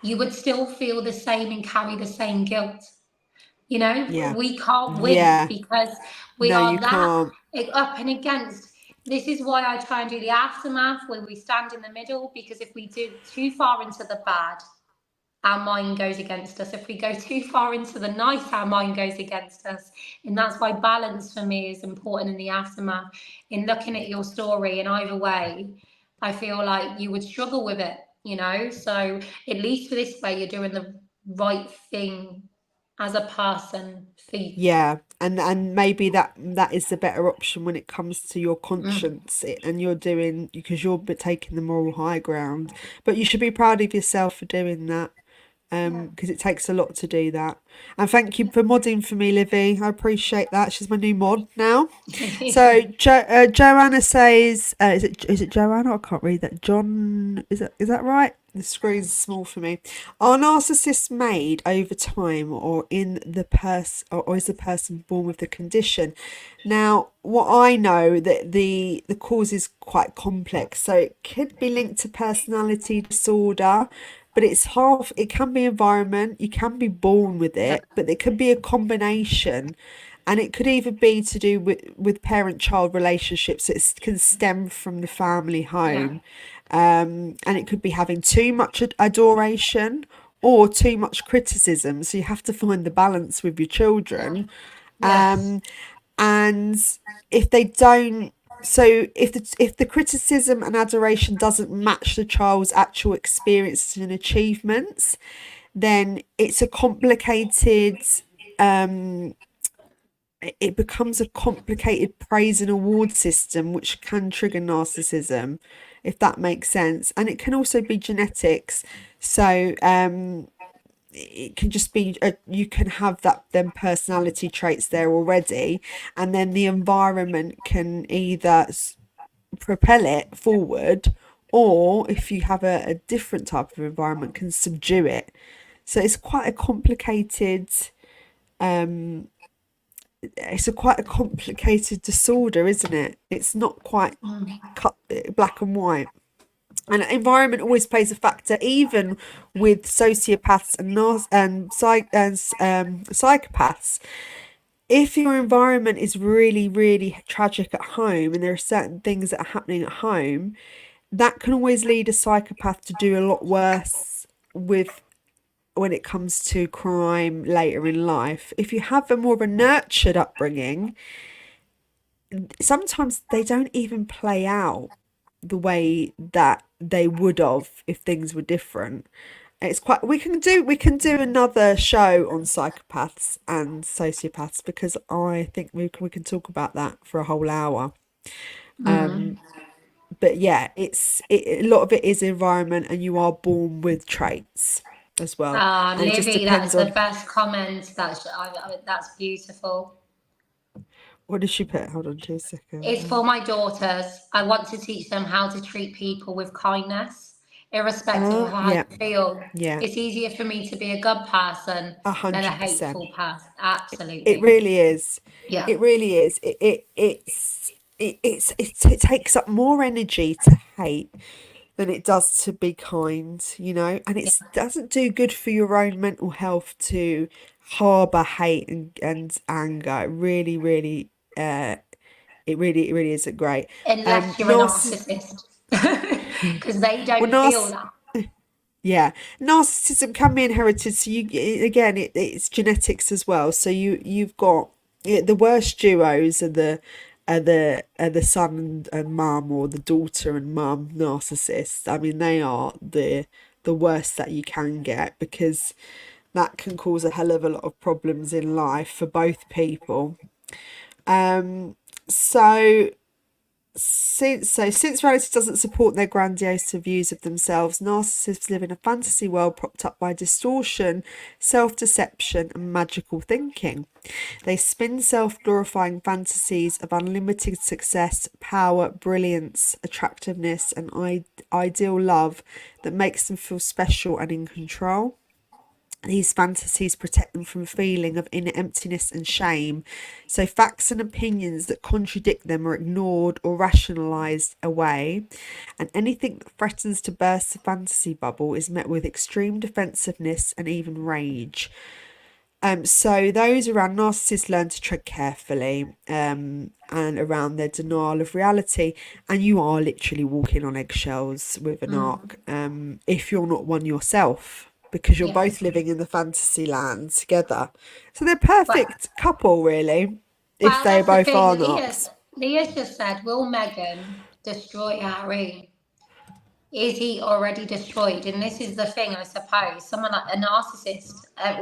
you would still feel the same and carry the same guilt. You know, yeah, we can't win yeah. because we No, you are that can't. up and against. This is why I try and do the aftermath where we stand in the middle, because if we do too far into the bad, our mind goes against us. If we go too far into the nice, our mind goes against us. And that's why balance for me is important in the aftermath. In looking at your story in either way, I feel like you would struggle with it, you know? So at least for this way, you're doing the right thing as a person for you. Yeah, and maybe that is the better option when it comes to your Mm, conscience and you're doing because you're taking the moral high ground. But you should be proud of yourself for doing that. yeah. Because it takes a lot to do that. And thank you for modding for me, Livy. I appreciate that. She's my new mod now. So Joanna says, is it Joanna? I can't read that. John, is that right? The screen's small for me. Are narcissists made over time, or in the or is the person born with the condition? Now, what I know that the cause is quite complex, so it could be linked to personality disorder, but it's half. It can be environment. You can be born with Yeah, it, but it could be a combination, and it could either be to do with parent-child relationships. It can stem from the family yeah, home, and it could be having too much adoration or too much criticism. So you have to find the balance with your children. yes, Um, and if they don't, so if the criticism and adoration doesn't match the child's actual experiences and achievements, then it's a complicated it becomes a complicated praise and award system which can trigger narcissism, if that makes sense. And it can also be genetics. So it can just be you can have that them personality traits there already, and then the environment can either propel it forward, or if you have a different type of environment, can subdue it. So it's quite a complicated um it's a quite a complicated disorder, isn't it? It's not quite mm, cut black and white. And environment always plays a factor, even with sociopaths and psychopaths. If your environment is really, really tragic at home, and there are certain things that are happening at home, that can always lead a psychopath to do a lot worse with when it comes to crime later in life. If you have a more of a nurtured upbringing, sometimes they don't even play out the way that they would have if things were different. It's quite we can do another show on psychopaths and sociopaths, because I think we can talk about that for a whole hour. mm. But yeah, a lot of it is environment, and you are born with traits as well, Ah, and it just Livy, depends that's the on best comment. That's beautiful. what did she put. Hold on 2 seconds. It's for my daughters. I want to teach them how to treat people with kindness irrespective of how Yeah, you feel. yeah, It's easier for me to be a good person than a 100%. hateful person. It Absolutely. really is. Yeah. It really is. It takes up more energy to hate than it does to be kind, and it Yeah. doesn't do good for your own mental health to harbor hate and anger. It really isn't great. Unless you're a Narciss narcissist, because they well, don't feel that. yeah, narcissism can be inherited. So again, it's genetics as well. So you've got the worst duos are the son and mum, or the daughter and mum narcissists. I mean, they are the worst that you can get, because that can cause a hell of a lot of problems in life for both people. Um, so since reality doesn't support their grandiose views of themselves, narcissists live in a fantasy world propped up by distortion, self-deception, and magical thinking. They spin self-glorifying fantasies of unlimited success, power, brilliance, attractiveness, and ideal love that makes them feel special and in control. These fantasies protect them from a feeling of inner emptiness and shame. So facts and opinions that contradict them are ignored or rationalised away. And anything that threatens to burst the fantasy bubble is met with extreme defensiveness and even rage. So those around narcissists learn to tread carefully, and around their denial of reality. And you are literally walking on eggshells with an arc, if you're not one yourself, because you're Yeah. both living in the fantasy land together. So they're Well, perfect couple, really, if well, they that's the both thing. are Leah's narcs. Leah's just said, "Will Megan destroy Harry? Is he already destroyed?" And this is the thing, I suppose. Someone like a narcissist,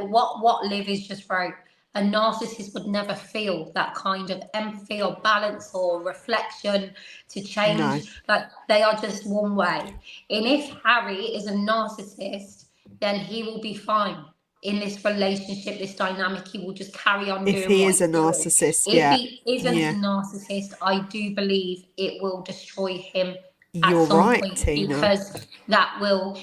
what Liv is just wrote. A narcissist would never feel that kind of empathy or balance or reflection to No. change. Like they are just one way. And if Harry is a narcissist, then he will be fine in this relationship, this dynamic. He will just carry on If doing he what is a he's doing. narcissist, If yeah. he isn't a Yeah. narcissist, I do believe it will destroy him at You're some right, point, Tina. because that will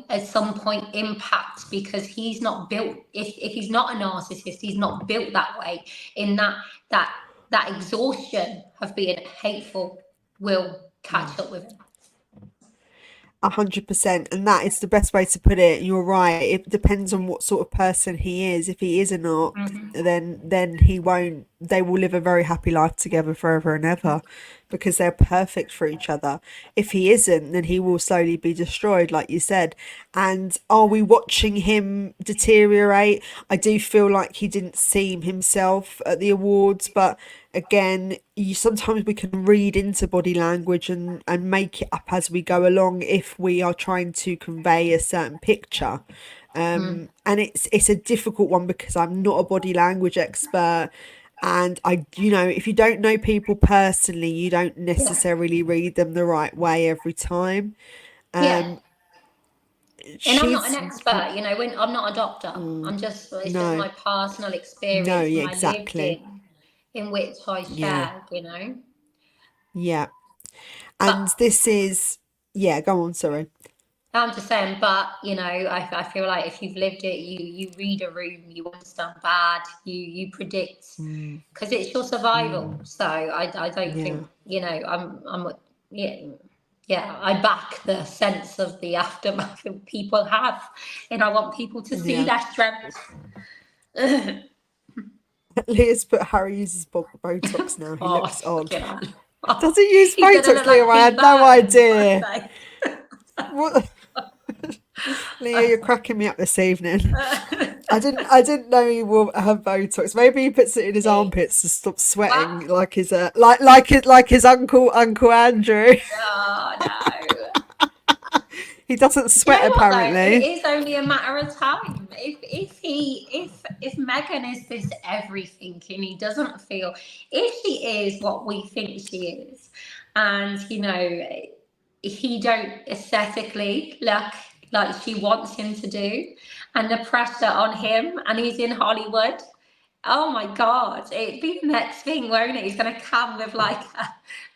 at some point impact, because he's not built, if he's not a narcissist, he's not built that way, in that that exhaustion of being hateful will catch up with him. 100%, and that is the best way to put it. You're right. It depends on what sort of person he is. If he is a narc, Hmm. then he won't. They will live a very happy life together forever and ever, because they're perfect for each other. If he isn't, then he will slowly be destroyed, like you said. And are we watching him deteriorate? I do feel like he didn't seem himself at the awards, but again, sometimes we can read into body language and make it up as we go along, if we are trying to convey a certain picture. And it's a difficult one, because I'm not a body language expert, and if you don't know people personally, you don't Yeah, necessarily read them the right way every time. yeah. um And I'm not an she's expert, when I'm not a doctor. It's just no, my personal no, experience, yeah, my lived exactly, in which I yeah, share. yeah. But And this is, yeah, go on, sorry. I'm just saying, but I feel like if you've lived it, you read a room, you understand bad, you predict, because it's your survival. So I don't Yeah, think yeah, yeah, I back the sense of the aftermath that people have, and I want people to see yeah. that strength. Leah's put Harry uses Botox now. He Oh, looks odd. fucking hell. Does he use He's gonna Botox, look like Leah? I Pete had no Burton, for idea. fuck's What? Leah, you're cracking me up this evening. sake. I didn't know he will have Botox. Maybe he puts it in his armpits to stop What? sweating, like his like his Uncle Andrew. Oh no. He doesn't You sweat know what though? It apparently. is only a matter of time. If Megan is this everything and he doesn't feel, if she is what we think she is, and he don't aesthetically look like she wants him to do, and the pressure on him, and he's in Hollywood, Oh my God, it'd be the next thing, won't it? He's going to come with like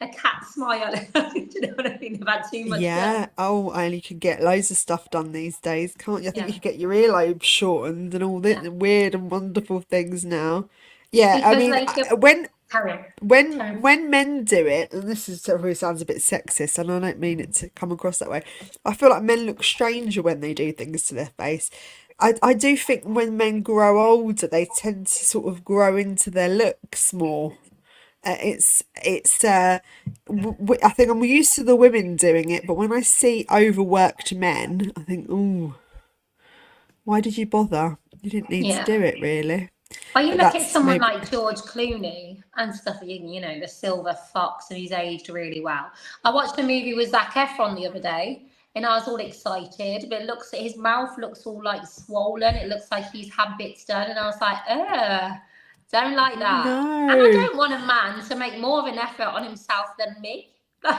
a cat smile. Do you know what I mean? I've had too much done. Yeah. Oh, and you can get loads of stuff done these days, can't you? I think Yeah, you can get your earlobe shortened and all the yeah. weird and wonderful things now. Yeah, I Because mean, they could carry on. when Carry on. when men do it, and this is probably sounds a bit sexist, and I don't mean it to come across that way. I feel like men look stranger when they do things to their face. I do think when men grow older, they tend to sort of grow into their looks more. I think I'm used to the women doing it, but when I see overworked men, I think, oh, why did you bother? You didn't need to do Yeah. it, really. Or you But look at that's someone maybe, like George Clooney and stuff, you know, the silver fox, and he's aged really well. I watched a movie with Zac Efron the other day, and I was all excited, but it looks, his mouth looks all like swollen. It looks like he's had bits done, and I was like, ugh, don't like oh that. And I no. don't want a man to make more of an effort on himself than me.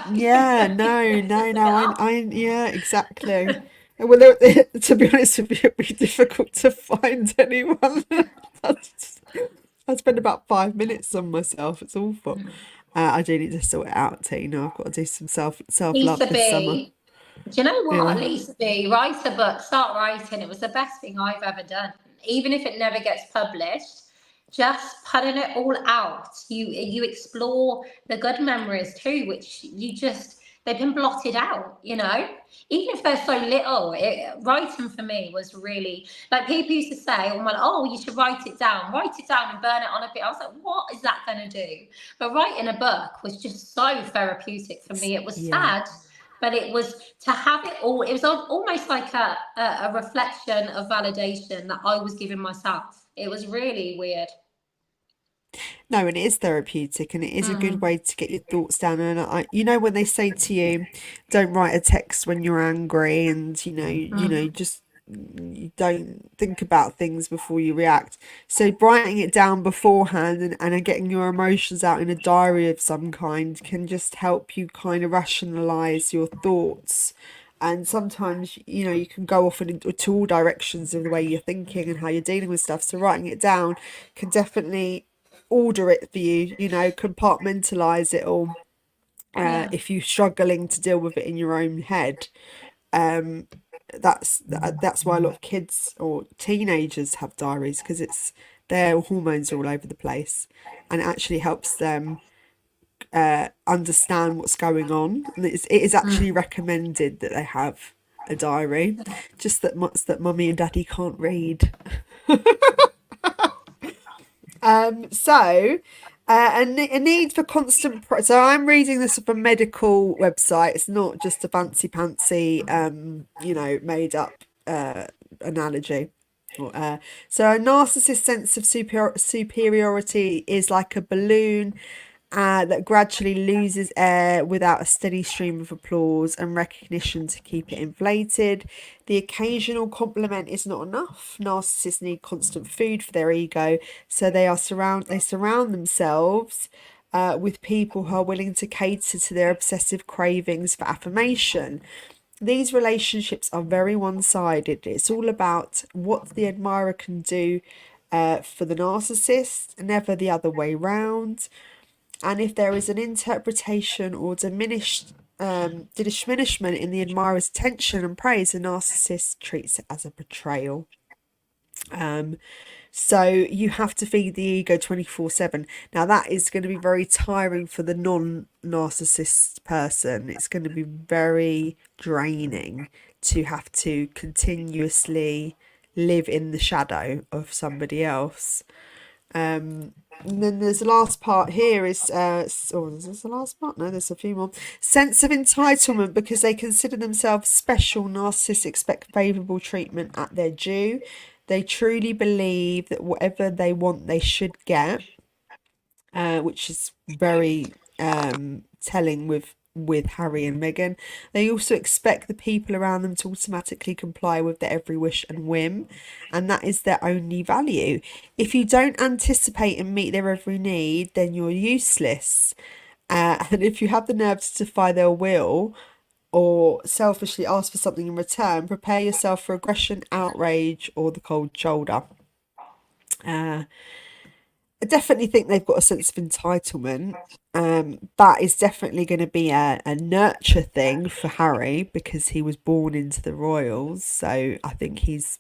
Yeah, no, It's no, just a bit no. off. Yeah, exactly. Well, to be honest with you, it'd be difficult to find anyone. That's- I spend about 5 minutes on myself. It's awful. I do need to sort it out, Tina. I've got to do some self love Lisa this summer. B. Do you know what, Yeah. Lisa B? Write a book, start writing. It was the best thing I've ever done. Even if it never gets published, just putting it all out. You explore the good memories too, which you just, they've been blotted out, you know? Even if they're so little, writing for me was really, like, people used to say, oh, well, oh, you should write it down and burn it on a bit. I was like, what is that going to do? But writing a book was just so therapeutic for me. It was Yeah. sad, but it was to have it all. It was almost like a reflection of validation that I was giving myself. It was really weird. No, and it is therapeutic, and it is a good Mm, way to get your thoughts down. And when they say to you, don't write a text when you're angry, and mm, just you don't think about things before you react. So writing it down beforehand and getting your emotions out in a diary of some kind can just help you kind of rationalize your thoughts. And sometimes, you can go off into all directions of the way you're thinking and how you're dealing with stuff. So writing it down can definitely order it for you, compartmentalize it all. yeah. If you're struggling to deal with it in your own head, um, that's why a lot of kids or teenagers have diaries, because it's their hormones are all over the place, and it actually helps them understand what's going on. And it is actually Mm. recommended that they have a diary, just that mummy and daddy can't read. So, a need for constant. So I'm reading this from a medical website. It's not just a fancy pantsy, made up analogy. So a narcissist sense of superiority is like a balloon that gradually loses air without a steady stream of applause and recognition to keep it inflated. The occasional compliment is not enough. Narcissists need constant food for their ego, so they surround themselves with people who are willing to cater to their obsessive cravings for affirmation. These relationships are very one-sided. It's all about what the admirer can do for the narcissist, never the other way round. And if there is an interpretation or diminishment in the admirer's attention and praise, the narcissist treats it as a betrayal. Um, so you have to feed the ego 24/7. Now, that is going to be very tiring for the non-narcissist person. It's going to be very draining to have to continuously live in the shadow of somebody else. And then there's the last part here is, is this the last part? No, there's a few more. Sense of entitlement, because they consider themselves special. Narcissists expect favourable treatment at their due. They truly believe that whatever they want, they should get, which is very telling with Harry and Meghan. They also expect the people around them to automatically comply with their every wish and whim, and that is their only value. If you don't anticipate and meet their every need, then you're useless. And if you have the nerve to defy their will or selfishly ask for something in return, prepare yourself for aggression, outrage, or the cold shoulder. Uh, I definitely think they've got a sense of entitlement. That is definitely going to be a nurture thing for Harry because he was born into the royals. So I think he's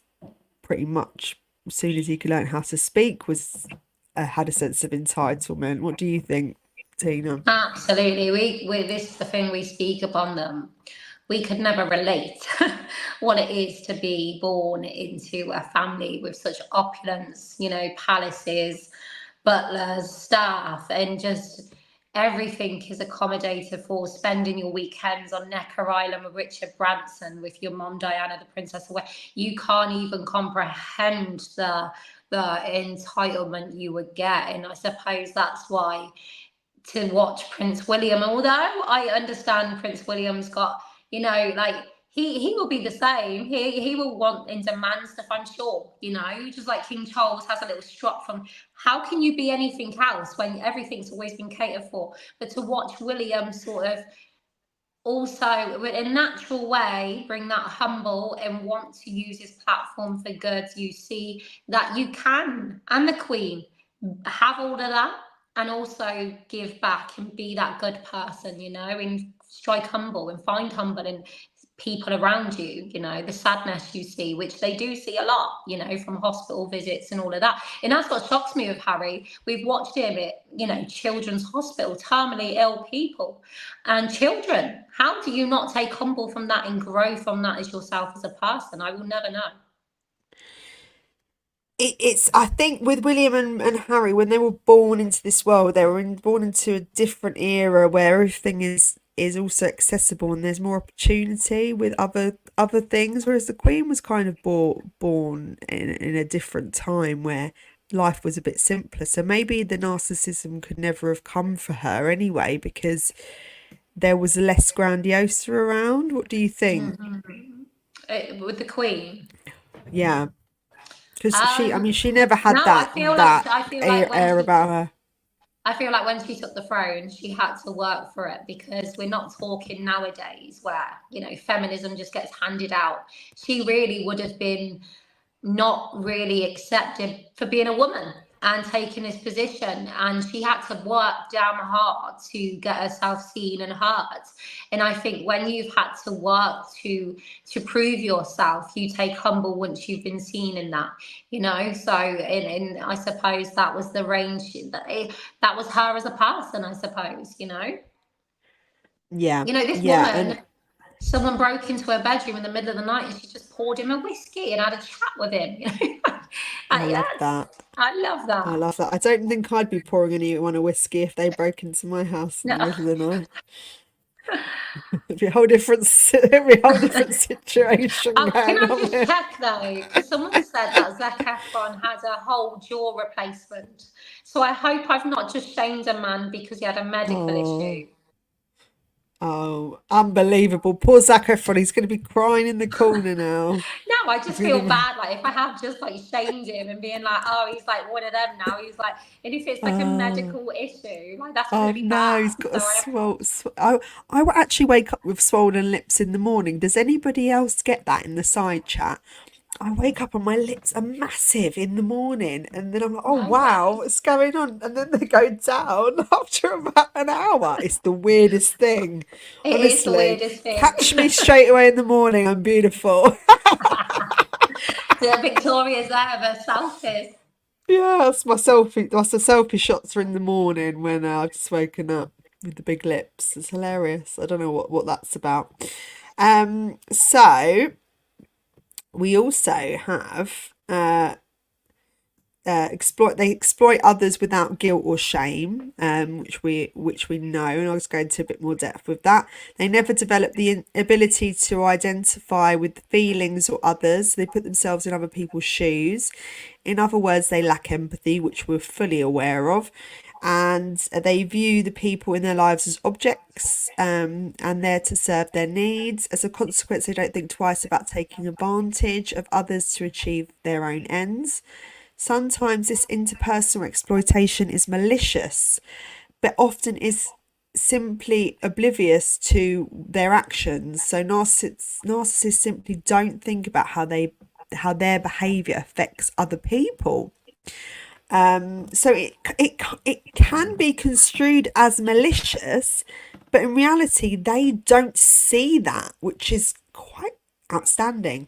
pretty much, as soon as he could learn how to speak, was had a sense of entitlement. What do you think, Tina? Absolutely. We this is the thing we speak upon them. We could never relate what it is to be born into a family with such opulence, palaces, butlers, staff, and just everything is accommodated for spending your weekends on Necker Island with Richard Branson, with your mom Diana, the Princess of Wales. You can't even comprehend the entitlement you would get, and I suppose that's why to watch Prince William. Although I understand Prince William's got, like he will be the same. He will want and demand stuff, I'm sure, just like King Charles has a little strut from how can you be anything else when everything's always been catered for? But to watch William sort of also in a natural way bring that humble and want to use his platform for good, you see that you can, and the Queen have all of that and also give back and be that good person, and strike humble and find humble in people around you, the sadness you see, which they do see a lot, from hospital visits and all of that. And that's what shocks me with Harry. We've watched him at, children's hospital, terminally ill people and children. How do you not take humble from that and grow from that as yourself as a person? I will never know. It's I think with William and Harry, when they were born into this world, they were born into a different era where everything is also accessible and there's more opportunity with other things. Whereas the Queen was kind of born in a different time where life was a bit simpler. So maybe the narcissism could never have come for her anyway because there was less grandiosa around. What do you think? With the Queen. Yeah. Because I Um, mean, she never had no, that air about her. I feel like when she took the throne, she had to work for it because we're not talking nowadays where, feminism just gets handed out. She really would have been not really accepted for being a woman and taking this position, and she had to work damn hard to get herself seen and heard. And I think when you've had to work to prove yourself, you take humble once you've been seen in that, so and I suppose that was the range that was her as a person, I suppose. Yeah, This yeah, woman, and someone broke into her bedroom in the middle of the night and she just poured him a whiskey and had a chat with him. I And love yes, that. I love I that. love that. I don't think I'd be pouring anyone a whiskey if they broke into my house in No. the middle of the night. It'd be a whole different, it'd be a whole different situation Oh, can going I on just there. check though? Because someone said that Zac Efron had a whole jaw replacement. So I hope I've not just shamed a man because he had a medical Oh, issue. unbelievable! Poor Zac Efron. He's going to be crying in the corner now. No, I He's just going to feel be. bad. Like if I have just like shamed him and being like, oh, he's like one of them now. He's like, and if it's like a Oh, medical issue, like that's oh really no! He's bad. got a So I swell. I actually wake up with swollen lips in the morning. Does anybody else get that in the side chat? I wake up and my lips are massive in the morning, and then I'm like, oh no wow, way. what's going on? And then they go down after about an hour. It's the weirdest thing. It is the Honestly, weirdest thing. catch me straight away in the morning. I'm beautiful. The Victoria's there of herself is. Yeah, that's my selfie. That's the selfie shots are in the morning when I've just woken up with the big lips. It's hilarious. I don't know what that's about. So we also have they exploit others without guilt or shame, which we know, and I'll just go into a bit more depth with that. They never develop the ability to identify with the feelings or others. They put themselves in other people's shoes. In other words, they lack empathy, which we're fully aware of. And they view the people in their lives as objects, and there to serve their needs. As a consequence, they don't think twice about taking advantage of others to achieve their own ends. Sometimes this interpersonal exploitation is malicious, but often is simply oblivious to their actions. So narcissists simply don't think about how their behavior affects other people. So it can be construed as malicious, but in reality, they don't see that, which is quite outstanding.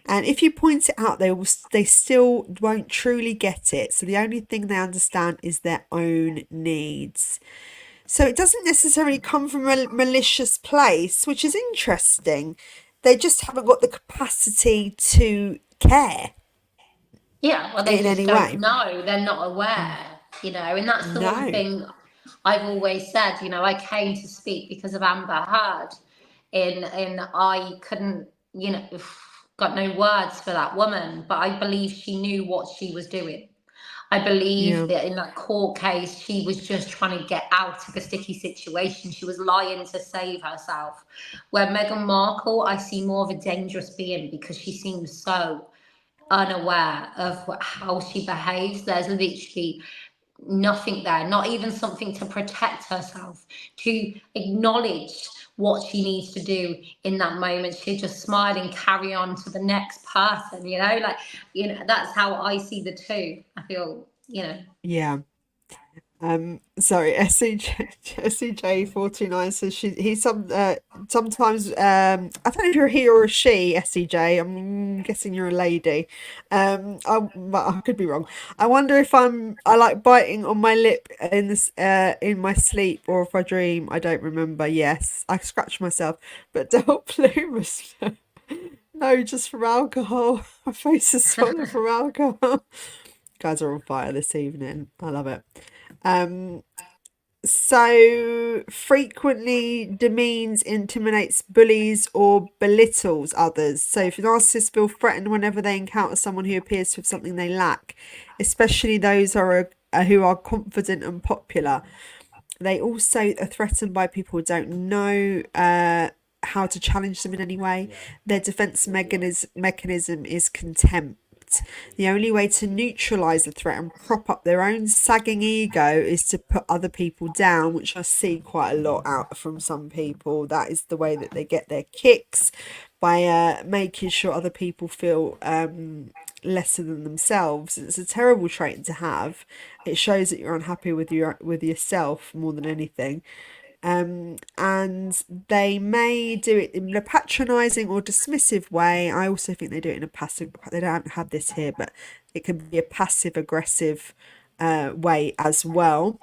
And if you point it out, they still won't truly get it. So the only thing they understand is their own needs. So it doesn't necessarily come from a malicious place, which is interesting. They just haven't got the capacity to care Yeah, well, they in just any don't way. know. They're not aware, and that's the one No. thing I've always said. I came to speak because of Amber Heard, in I couldn't, got no words for that woman, but I believe she knew what she was doing. I believe Yeah. that in that court case, she was just trying to get out of a sticky situation. She was lying to save herself. Where Meghan Markle, I see more of a dangerous being because she seems so unaware of how she behaves. There's literally nothing there, not even something to protect herself, to acknowledge what she needs to do in that moment. She'll just smile and carry on to the next person, that's how I see the two. I feel. Yeah. Sorry, SCJ 49 says sometimes I don't know if you're a he or a she, SCJ. I'm guessing you're a lady. But I could be wrong. I wonder if I like biting on my lip in my sleep, or if I dream. I don't remember. Yes, I scratch myself, but don't plume. No, just from alcohol. My face is swollen from alcohol. Guys are on fire this evening. I love it. Um, so frequently demeans, intimidates, bullies, or belittles others. So if narcissists feel threatened whenever they encounter someone who appears to have something they lack, especially those who are confident and popular. They also are threatened by people who don't know how to challenge them in any way. Their defense mechanism is contempt. The only way to neutralize the threat and prop up their own sagging ego is to put other people down, which I see quite a lot out from some people. That is the way that they get their kicks, by making sure other people feel lesser than themselves. It's a terrible trait to have. It shows that you're unhappy with yourself more than anything. And they may do it in a patronizing or dismissive way. I also think they do it in a passive. They don't have this here, but it can be a passive aggressive way as well.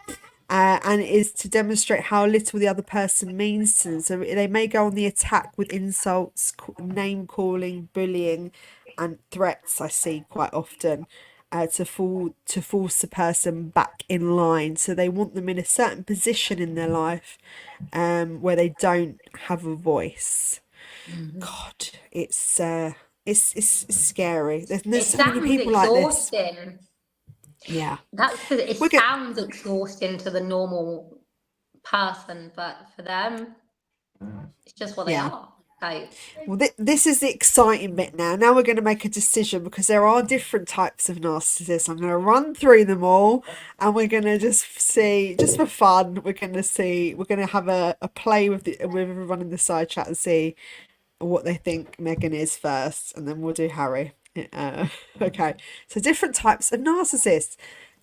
And it is to demonstrate how little the other person means to them. So they may go on the attack with insults, name calling, bullying, and threats. I see quite often. To force the person back in line, so they want them in a certain position in their life, where they don't have a voice. Mhm. God, it's scary. There's It so many sounds people like this. exhausting. Yeah, It we get sounds exhausting to the normal person, but for them, it's just what they yeah. are. Like, Well, this is the exciting bit now. Now we're going to make a decision, because there are different types of narcissists. I'm going to run through them all, and we're going to just see, just for fun, we're going to see, we're going to have a play with everyone in the side chat and see what they think Megan is first, and then we'll do Harry. Okay, so different types of narcissists.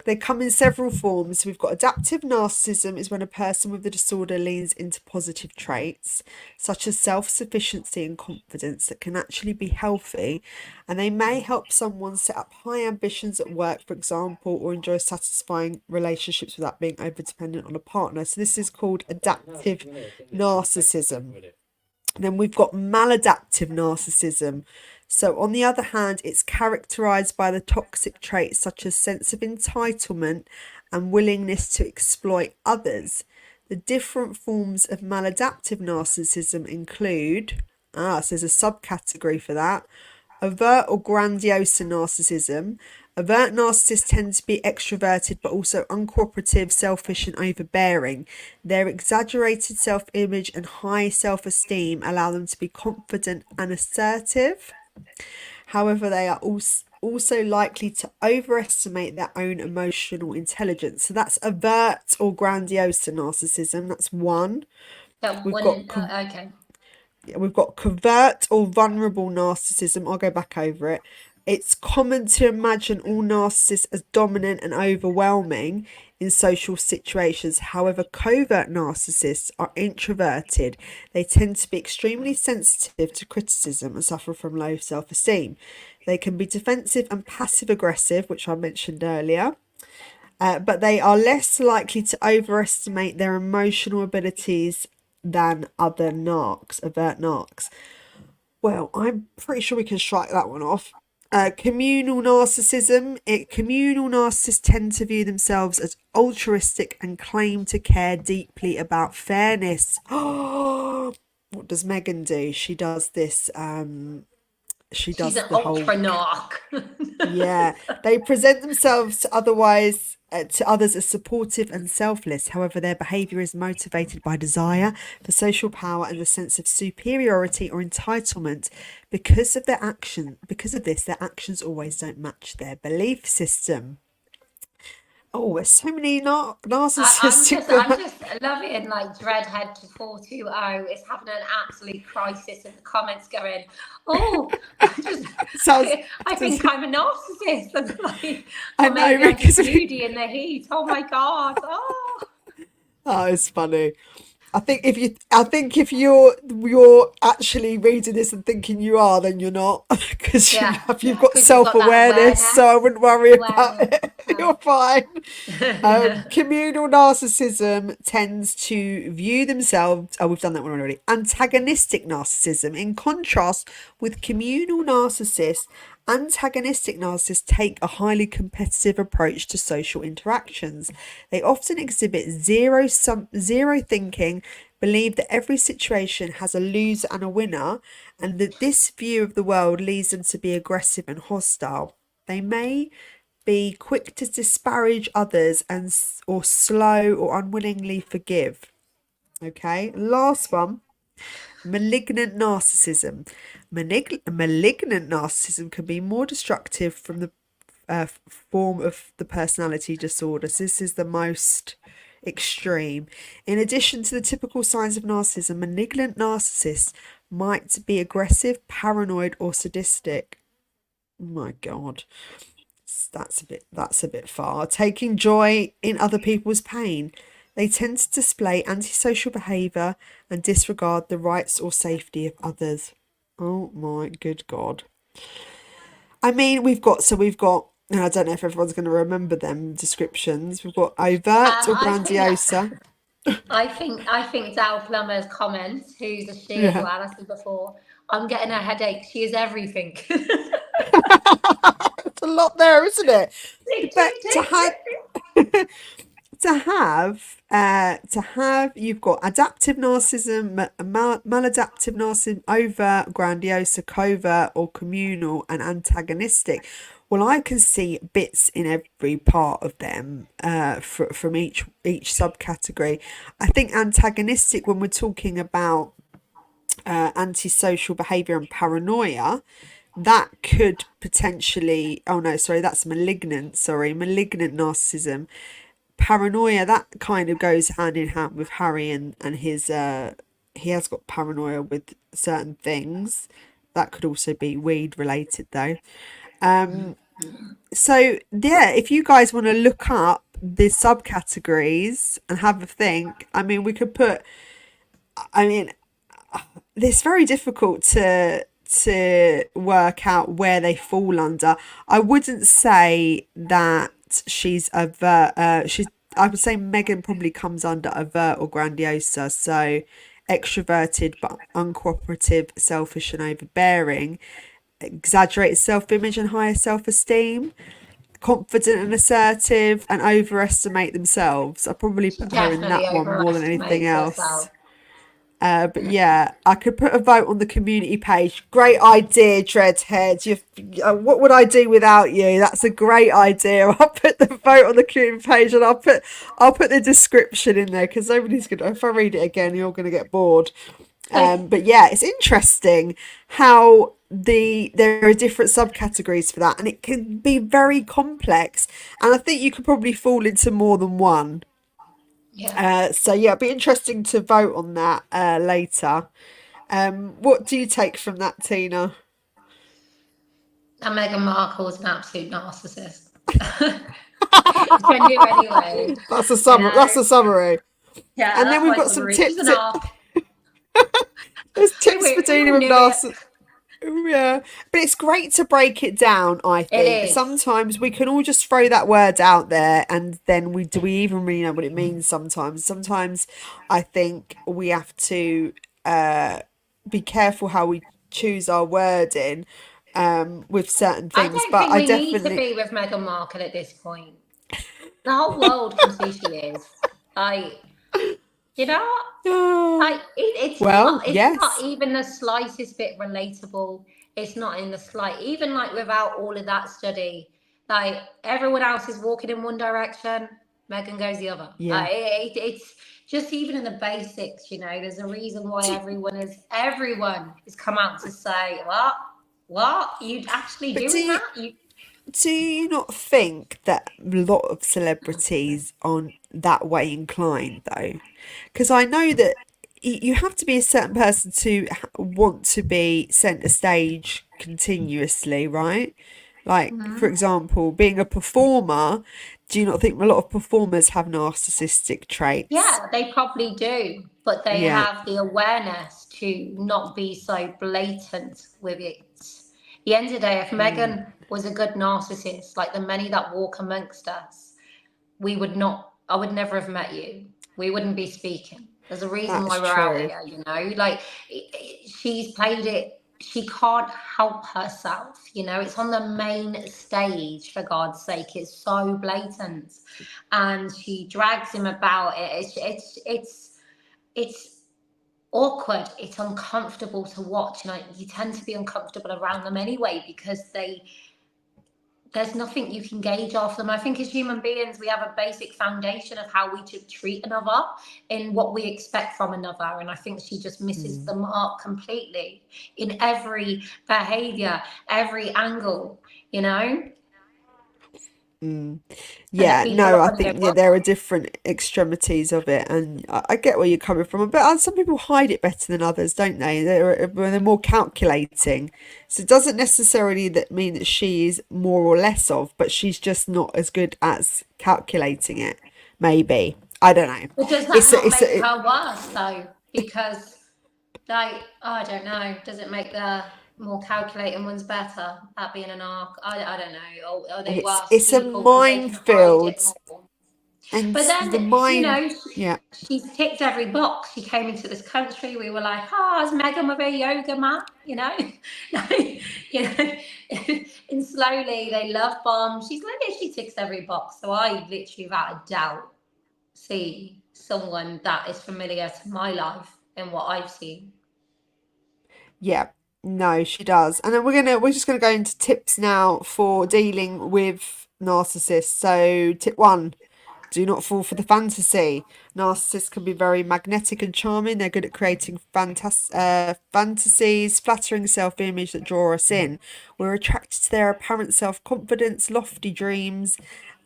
They come in several forms. We've got adaptive narcissism, is when a person with the disorder leans into positive traits, such as self-sufficiency and confidence, that can actually be healthy, and they may help someone set up high ambitions at work, for example, or enjoy satisfying relationships without being over-dependent on a partner. So this is called adaptive narcissism. Then we've got maladaptive narcissism. So, on the other hand, it's characterized by the toxic traits such as sense of entitlement and willingness to exploit others. The different forms of maladaptive narcissism include, so there's a subcategory for that: overt or grandiose narcissism. Overt narcissists tend to be extroverted but also uncooperative, selfish, and overbearing. Their exaggerated self image and high self esteem allow them to be confident and assertive. However, they are also likely to overestimate their own emotional intelligence. So that's overt or grandiose narcissism. That's one. that We've got wouldn't. Okay. We've got covert or vulnerable narcissism. I'll go back over it. It's common to imagine all narcissists as dominant and overwhelming in social situations. However, covert narcissists are introverted. They tend to be extremely sensitive to criticism and suffer from low self esteem. They can be defensive and passive aggressive, which I mentioned earlier. But they are less likely to overestimate their emotional abilities than other overt narcs. Well, I'm pretty sure we can strike that one off. Communal narcissism. Communal narcissists tend to view themselves as altruistic and claim to care deeply about fairness. What does Megan do? She does this. She She's does an the whole. ultra narc. Yeah, they present themselves to others as supportive and selfless. However, their behavior is motivated by desire for social power and a sense of superiority or entitlement. Because of this, their actions always don't match their belief system. Oh, there's so many narcissistic. I'm just loving like Dreadhead 420 is having an absolute crisis in the comments, going, "Oh, Sounds. I think I'm a narcissist," and like, I or know maybe I'm because just moody in the heat. Oh my god! Oh, it's funny. I think if you're actually reading this and thinking you are, then you're not, because yeah, you've got because you've got that self-awareness, so I wouldn't worry about awareness. it. You're fine. Communal narcissism tends to view themselves, we've done that one already. Antagonistic narcissism. In contrast with communal narcissists, antagonistic narcissists take a highly competitive approach to social interactions. They often exhibit zero thinking, believe that every situation has a loser and a winner, and that this view of the world leads them to be aggressive and hostile. They may be quick to disparage others or slow or unwillingly forgive. Okay, last one. Malignant narcissism. Malignant narcissism can be more destructive from the form of the personality disorder. So this is the most extreme. In addition to the typical signs of narcissism, malignant narcissists might be aggressive, paranoid, or sadistic. Oh my God. That's a bit far. Taking joy in other people's pain. They tend to display antisocial behaviour and disregard the rights or safety of others. Oh my good God. I mean, and I don't know if everyone's going to remember them descriptions. We've got overt or I think grandiosa. I think Dal Plummer's comment, who's a she as Yeah. well, I said before, I'm getting a headache. She is everything. It's a lot there, isn't it? Tick, But tick, tick, tick, tick. to have you've got adaptive narcissism, maladaptive narcissism, overt, grandiosa, covert, or communal, and antagonistic. Well, I can see bits in every part of them from each subcategory. I think antagonistic, when we're talking about antisocial behavior and paranoia, that could potentially, oh no, sorry, that's malignant narcissism. Paranoia, that kind of goes hand in hand with Harry and his he has got paranoia with certain things. That could also be weed related though. So yeah, if you guys want to look up the subcategories and have a think, I mean, we could put, I mean, it's very difficult to work out where they fall under. I wouldn't say that she's she's, I would say Megan probably comes under overt or grandiosa, so extroverted but uncooperative, selfish and overbearing, exaggerated self-image and higher self-esteem, confident and assertive, and overestimate themselves. I probably She put her in definitely that one more than anything overestimates else. herself. But yeah, I could put a vote on the community page. Great idea, Dreadhead. What would I do without you? That's a great idea. I'll put the vote on the community page, and I'll put the description in there, because nobody's gonna. If I read it again, you're gonna get bored. But yeah, it's interesting how there are different subcategories for that, and it can be very complex. And I think you could probably fall into more than one. Yeah. So yeah, it'll be interesting to vote on that later. What do you take from that, Tina? And Meghan Markle's an absolute narcissist. Which I knew anyway, That's a you summary. That's know. a summary. Yeah, And then that's we've my got some summary. She's tips. an arc. There's tips for Who dealing with knew it? narcissists. Yeah, but it's great to break it down, I It think. is. Sometimes we can all just throw that word out there and then do we even really know what it means sometimes? Sometimes I think we have to be careful how we choose our wording with certain I things. don't But think I we need to definitely be with Meghan Markle at this point. The whole world can see she is. Like, you know, uh, like it's well, not. It's not yes. even the slightest bit relatable. It's not in the slight. Even like without all of that study, like everyone else is walking in one direction, Megan goes the other. Yeah. It's just even in the basics. You know, there's a reason why Do, everyone has come out to say what you actually but do doing you that you. Do you not think that a lot of celebrities aren't that way inclined though? Because I know that you have to be a certain person to want to be centre stage continuously, right? Like, for Mhm. example, being a performer, do you not think a lot of performers have narcissistic traits? Yeah, they probably do, but they Yeah. have the awareness to not be so blatant with it. At the end of the day, if Mm, Megan was a good narcissist, like the many that walk amongst us, we would not, I would never have met you. We wouldn't be speaking. There's a reason why that's we're out true. here, you know? Like, she's played it, she can't help herself, you know? It's on the main stage, for God's sake. It's so blatant. And she drags him about it. It's awkward. It's uncomfortable to watch, and you tend to be uncomfortable around them anyway because there's nothing you can gauge off them. I think as human beings, we have a basic foundation of how we should treat another in what we expect from another. And I think she just misses Mm, the mark completely in every behavior, every angle, you know? mm. And the Yeah, people no, are I putting think it yeah, well. there are different extremities of it, and I get where you're coming from. But some people hide it better than others, don't they? They're more calculating, so it doesn't necessarily that mean that she is more or less of, but she's just not as good as calculating it. Maybe I don't know. But does that It's a, not it's make a, her worse though? Because like, oh, I don't know. Does it make the more calculating ones better at being an arc? I don't know. Or are they worse it's a people because they can hide it minefield, more? and But the then, you mind, know, yeah. she's ticked every box. She came into this country. We were like, oh, is Megan with her yoga mat? You know, you know. And slowly they love bomb. She ticks every box. So I literally, without a doubt, see someone that is familiar to my life and what I've seen. Yeah, no, she does. And then we're just gonna go into tips now for dealing with narcissists. So tip one, do not fall for the fantasy. Narcissists can be very magnetic and charming. They're good at creating fantasies, flattering self-image that draw us in. We're attracted to their apparent self-confidence, lofty dreams,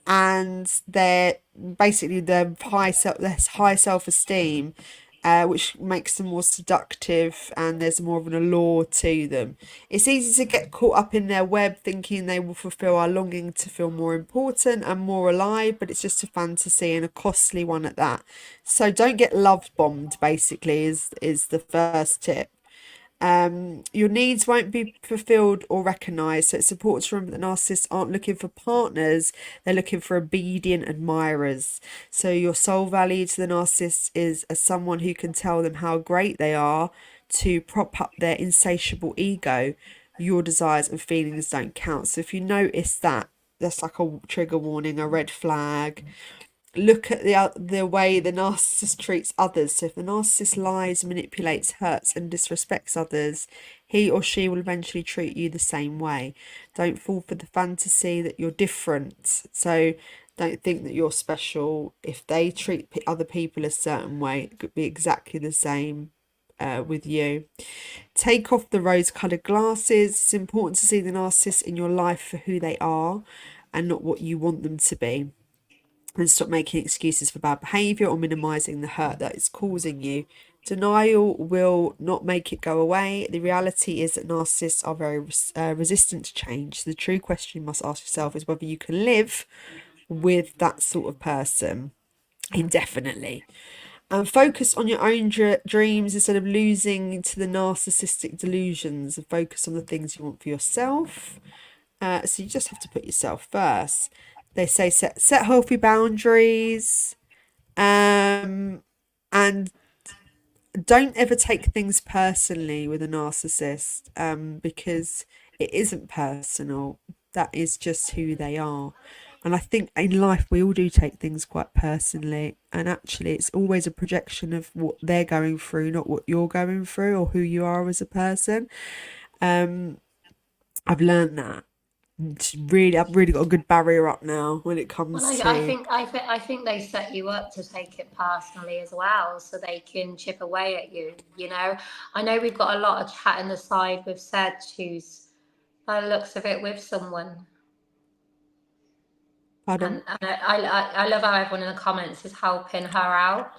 and their high self-esteem, which makes them more seductive, and there's more of an allure to them. It's easy to get caught up in their web, thinking they will fulfill our longing to feel more important and more alive, but it's just a fantasy, and a costly one at that. So don't get love bombed, basically, is the first tip. Your needs won't be fulfilled or recognized. So it's important to remember that narcissists aren't looking for partners, they're looking for obedient admirers. So your sole value to the narcissist is as someone who can tell them how great they are to prop up their insatiable ego. Your desires and feelings don't count. So if you notice that, that's like a trigger warning, a red flag. Look at the way the narcissist treats others. So if the narcissist lies, manipulates, hurts, and disrespects others, he or she will eventually treat you the same way. Don't fall for the fantasy that you're different. So don't think that you're special. If they treat other people a certain way, it could be exactly the same with you. Take off the rose-coloured glasses. It's important to see the narcissist in your life for who they are and not what you want them to be, and stop making excuses for bad behaviour or minimising the hurt that it's causing you. Denial will not make it go away. The reality is that narcissists are very resistant to change. So the true question you must ask yourself is whether you can live with that sort of person indefinitely. And focus on your own dreams instead of losing to the narcissistic delusions. And focus on the things you want for yourself. So you just have to put yourself first. They say set healthy boundaries, and don't ever take things personally with a narcissist, because it isn't personal. That is just who they are. And I think in life we all do take things quite personally, and actually it's always a projection of what they're going through, not what you're going through or who you are as a person. I've learned that. I've really got a good barrier up now when it Well, comes I to. think I think they set you up to take it personally as well, so they can chip away at you. You know, I know we've got a lot of chat in the side with Sedge, who's by the looks of it with someone, Pardon? and I love how everyone in the comments is helping her out,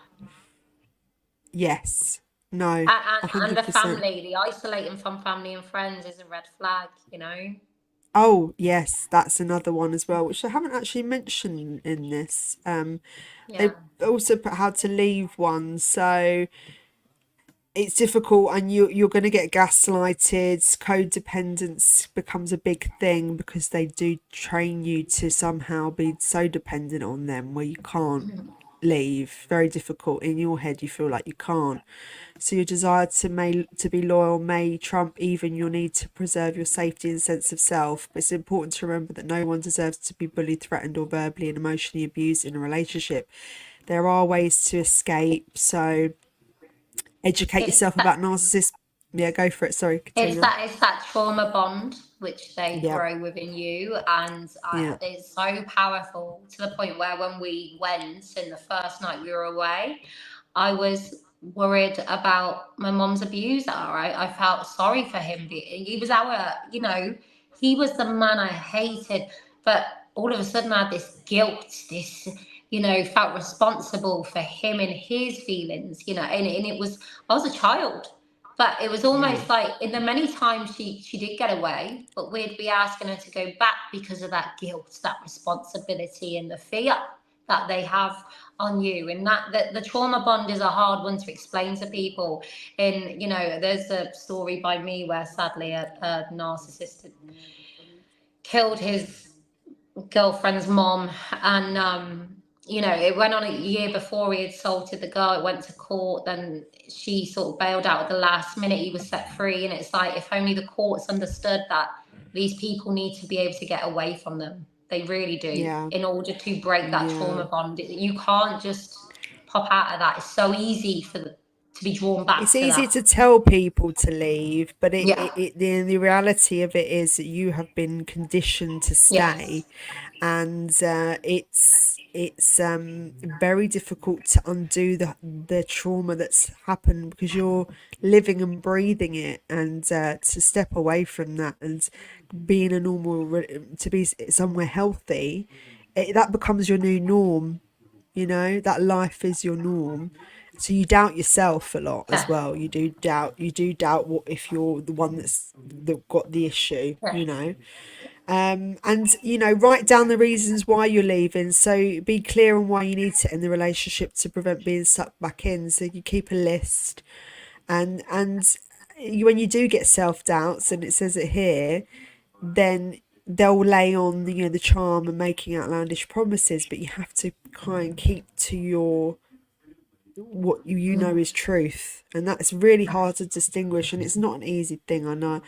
Yes. No. and the 100%. family, the isolating from family and friends is a red flag. You know. Oh, yes, that's another one as well, which I haven't actually mentioned in this. They Yeah. also put how to leave one, so it's difficult, and you're going to get gaslighted. Codependence becomes a big thing because they do train you to somehow be so dependent on them where you can't leave. Very difficult. In your head you feel like you can't. So your desire to be loyal may trump even your need to preserve your safety and sense of self. But it's important to remember that no one deserves to be bullied, threatened, or verbally and emotionally abused in a relationship. There are ways to escape, so educate It's yourself about narcissists. Yeah, go for it. Sorry, Katrina. It's that trauma bond which they Yeah, grow within you, and yeah, it's so powerful to the point where when we went in the first night we were away, I was worried about my mom's abuser. Right, I felt sorry for him. He was our, you know, he was the man I hated, but all of a sudden I had this guilt, this, you know, felt responsible for him and his feelings, you know, and it was, I was a child. But it was yeah, almost like in the many times she did get away, but we'd be asking her to go back because of that guilt, that responsibility, and the fear that they have on you. And that the trauma bond is a hard one to explain to people. And you know, there's a story by me where sadly a narcissist killed his girlfriend's mom, and you know, it went on a year before he assaulted the girl. It went to court, then she sort of bailed out at the last minute. He was set free, and it's like if only the courts understood that these people need to be able to get away from them. They really do, yeah, in order to break that yeah. trauma bond. You can't just pop out of that. It's so easy to be drawn It's back to easy that. to tell people to leave, but Yeah. the reality of it is that you have been conditioned to stay, Yes. and it's very difficult to undo the trauma that's happened because you're living and breathing it, and to step away from that and being a to be somewhere healthy, that becomes your new norm. That life is your norm, so you doubt yourself a lot as Yeah. well. You do doubt what if you're the one that got the issue. Yeah. And write down the reasons why you're leaving, so be clear on why you need to end the relationship to prevent being sucked back in. So you keep a list, and when you do get self-doubts, and it says it here, then they'll lay on the charm and making outlandish promises, but you have to kind of keep to what you know is truth, and that's really hard to distinguish, and it's not an easy thing. I know.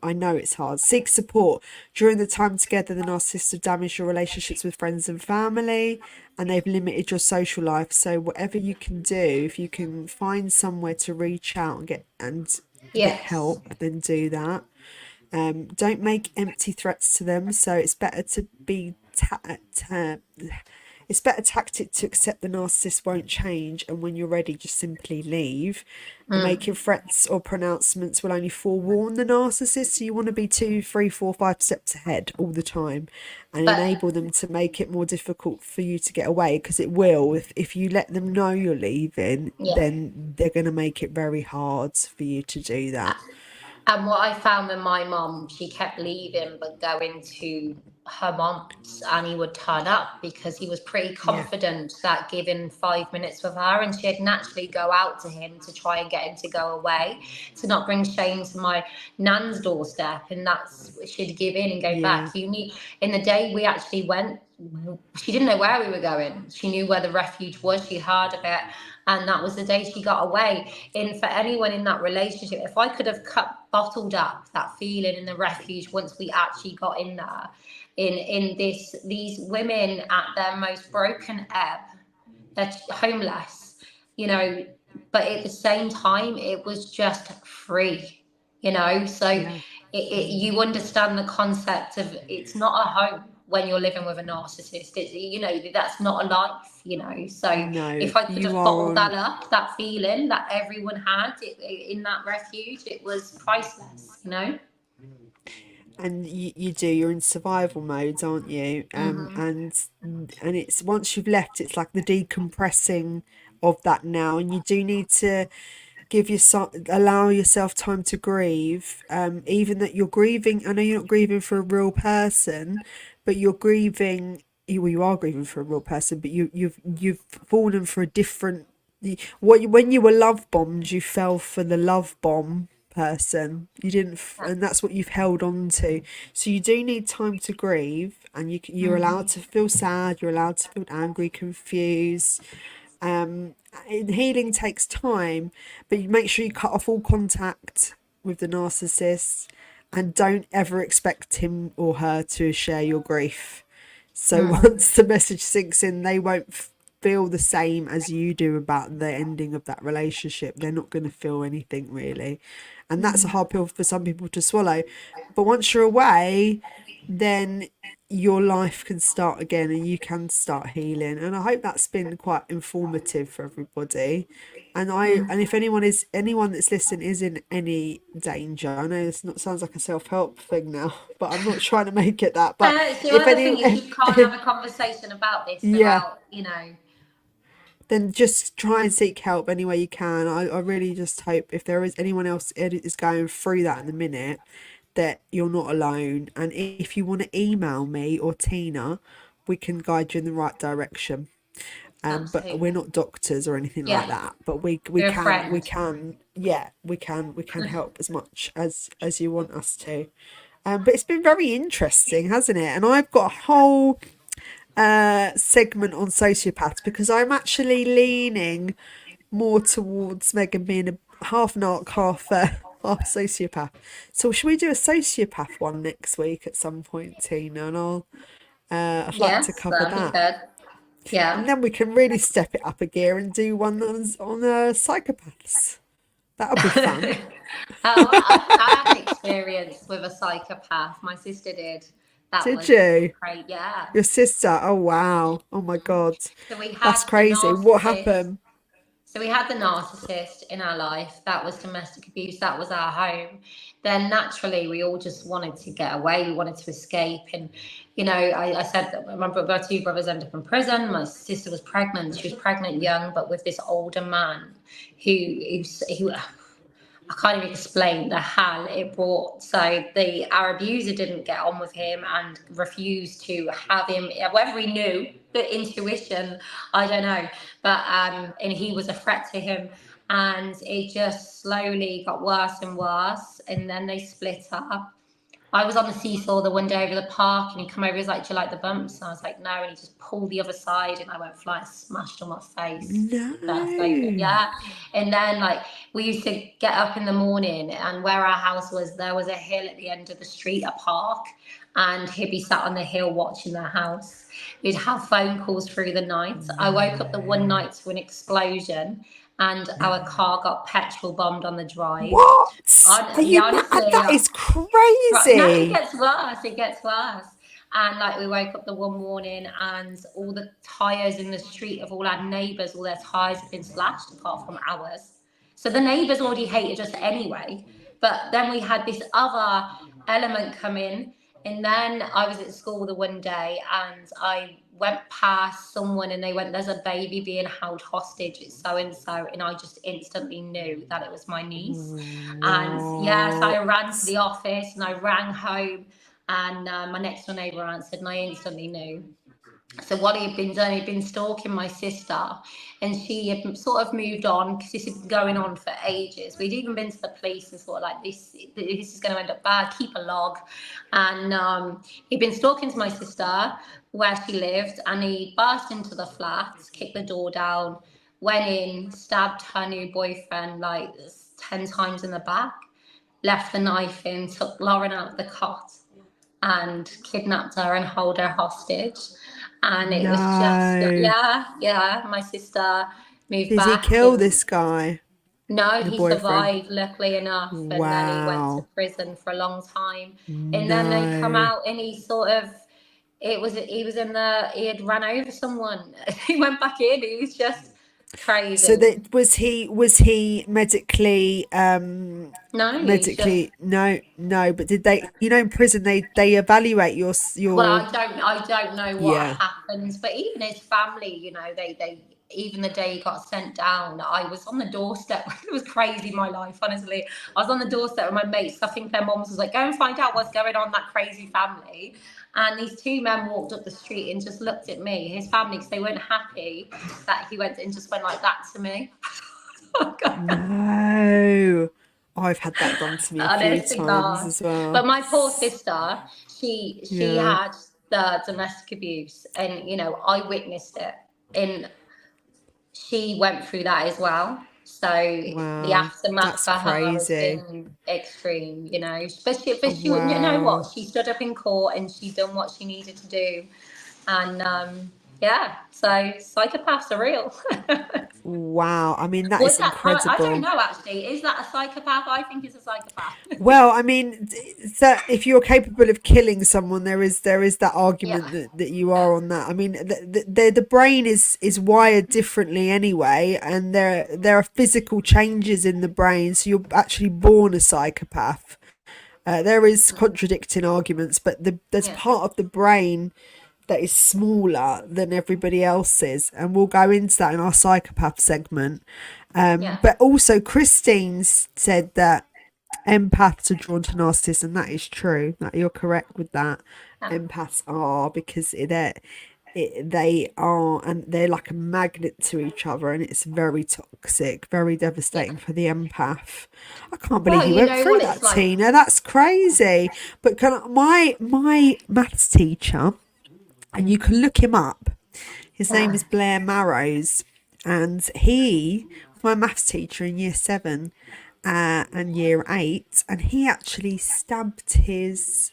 I know it's hard. Seek support. During the time together, the narcissists have damaged your relationships with friends and family, and they've limited your social life. So whatever you can do, if you can find somewhere to reach out and get Yes. help, then do that. Don't make empty threats to them. So it's better to be it's better tactic to accept the narcissist won't change, and when you're ready, just simply leave. And making threats or pronouncements will only forewarn the narcissist. So you want to be 2, 3, 4, 5 steps ahead all the time, and But enable them to make it more difficult for you to get away, because it will. If you let them know you're leaving, yeah. then they're going to make it very hard for you to do that. And what I found with my mom, she kept leaving but going to her mom's, and he would turn up because he was pretty Yeah. confident that given 5 minutes with her, and she'd naturally go out to him to try and get him to go away, to not bring shame to my nan's doorstep. And that's she'd give in and go Yeah. back. You need in the day we actually went, she didn't know where we were going. She knew where the refuge was. She heard of it. And that was the day she got away. And for anyone in that relationship, if I could have bottled up that feeling in the refuge once we actually got in there, in these women at their most broken ebb, they're homeless, you know, but at the same time, it was just free, you know. So Yeah. you understand the concept of it's not a home when you're living with a narcissist. It's, you know, that's not a life, you know. So No, if I could you have are bottled that on. up, that feeling that everyone had in that refuge, it was priceless, you know. And you do, you're in survival mode, aren't you? And it's once you've left, it's like the decompressing of that now, and you do need to allow yourself time to grieve. Even that you're grieving, I know you're not grieving for a real person, but you're grieving. Well, you are grieving for a real person, but you've fallen for a different. When you were love bombed, you fell for the love bomb person. You didn't, and that's what you've held on to. So you do need time to grieve, and you're allowed to feel sad. You're allowed to feel angry, confused. And healing takes time, but you make sure you cut off all contact with the narcissist, and don't ever expect him or her to share your grief. So once the message sinks in, they won't feel the same as you do about the ending of that relationship. They're not going to feel anything really, and that's a hard pill for some people to swallow. But once you're away, then your life can start again, and you can start healing. And I hope that's been quite informative for everybody. And if anyone that's listening is in any danger, I know it's not sounds like a self-help thing now, but I'm not trying to make it that. But The if other any, thing is you can't have a conversation about this yeah, without, you know. then just try and seek help any way you can. I really just hope if there is anyone else is going through that in the minute, that you're not alone. And if you want to email me or Tina, we can guide you in the right direction. But we're Absolutely. not doctors or anything like Yeah, that. But we you're a can friend. yeah, we can help as much as you want us to. But it's been very interesting, hasn't it? And I've got a whole segment on sociopaths, because I'm actually leaning more towards Megan being a half narc, half sociopath. So should we do a sociopath one next week at some point, Tina? And I'd like to Yes, cover that'd be that. good. And Yeah. then we can really step it up a gear and do one on psychopaths. That'll be fun. I had an experience with a psychopath. My sister did. That Did was you? great. Yeah. Your sister? Oh wow. Oh my God. So we That's had the crazy. What narcissist. happened? So we had the narcissist in our life. That was domestic abuse. That was our home. Then naturally, we all just wanted to get away. We wanted to escape. And, you know, I said that my two brothers ended up in prison. My sister was pregnant. She was pregnant young, but with this older man who I can't even explain the hell it brought. So our abuser didn't get on with him and refused to have him. Whether he knew the intuition, I don't know. But and he was a threat to him, and it just slowly got worse and worse. And then they split up. I was on the seesaw the one day over the park, and he come over. He was like, "Do you like the bumps?" And I was like, "No." And he just pulled the other side, and I went flying, smashed on my face. That's so good, No. yeah. And then like we used to get up in the morning, and where our house was, there was a hill at the end of the street, a park, and he'd be sat on the hill watching the house. We'd have phone calls through the night. I woke up the one No. night to an explosion, and our car got petrol bombed on the drive. What? Are Yeah, you mad? honestly, That is right. No, it crazy. gets worse. It gets worse. And like we woke up the one morning and all the tyres in the street of all our neighbours, all their tyres had been slashed apart from ours. So the neighbours already hated us anyway. But then we had this other element come in. And then I was at school the one day and I went past someone and they went, "There's a baby being held hostage. It's so and so." And I just instantly knew that it was my niece. And yeah, so I ran to What? the office and I rang home. And my next door neighbour answered, and I instantly knew. So what he had been doing, he'd been stalking my sister, and she had sort of moved on because this had been going on for ages. We'd even been to the police and sort of like, this is going to end up bad. Keep a log. And he'd been stalking to my sister where she lived, and he burst into the flat, kicked the door down, went in, stabbed her new boyfriend like 10 times in the back, left the knife in, took Lauren out of the cot and kidnapped her and hold her hostage. And it was just, No. yeah, my sister moved Did he back kill and this guy, no, the he boyfriend? survived, luckily enough, and then he went to Wow. prison for a long time. And then they come No. out and he sort of, he was in the, he had run over someone. He went back in, he was just So crazy. that was he medically No, he's just, medically no, but did they, in prison they evaluate well, your I don't know what yeah. happens, but even his family, they even the day he got sent down, I was on the doorstep. It was crazy, my life, honestly. I was on the doorstep with my mates. I think their moms was like, "Go and find out what's going on, that crazy family." And these two men walked up the street and just looked at me, his family, because they weren't happy that he went and just went like that to me. Oh, God. No. I've had that done to me a few Honestly, times God. as well. But my poor sister, she Yeah. had the domestic abuse, and I witnessed it, and she went through that as well. So the Wow. aftermath That's for her has crazy. been extreme. But she, you know what? Wow. She stood up in court and she done what she needed to do, and yeah. So psychopaths are real. Wow. I mean, that Was is that? I don't incredible. know. Actually, is that a psychopath? I think it's a psychopath. Well, I mean, so if you're capable of killing someone, there is that Yeah. argument that you are on that. I mean, the brain is wired differently anyway, and there are physical changes in the brain, so you're actually born a psychopath. There is contradicting arguments, but there's Yeah. part of the brain that is smaller than everybody else's, and we'll go into that in our psychopath segment. Yeah. But also, Christine said that empaths are drawn to narcissists, and that is true. That you're correct with that. Yeah. Empaths are, because they are, and they're like a magnet to each other, and it's very toxic, very devastating Yeah. for the empath. I can't believe Well, you you went know through what it's that, like. Tina. That's crazy. But my maths teacher, and you can look him up. His name Yeah. is Blair Marrows, and he was my maths teacher in year 7 and year 8, and he actually stabbed his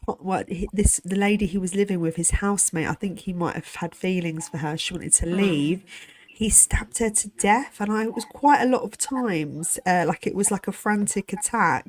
the lady he was living with, his housemate. I think he might have had feelings for her. She wanted to Mm. leave. He stabbed her to death, and it was quite a lot of times. Like it was like a frantic attack,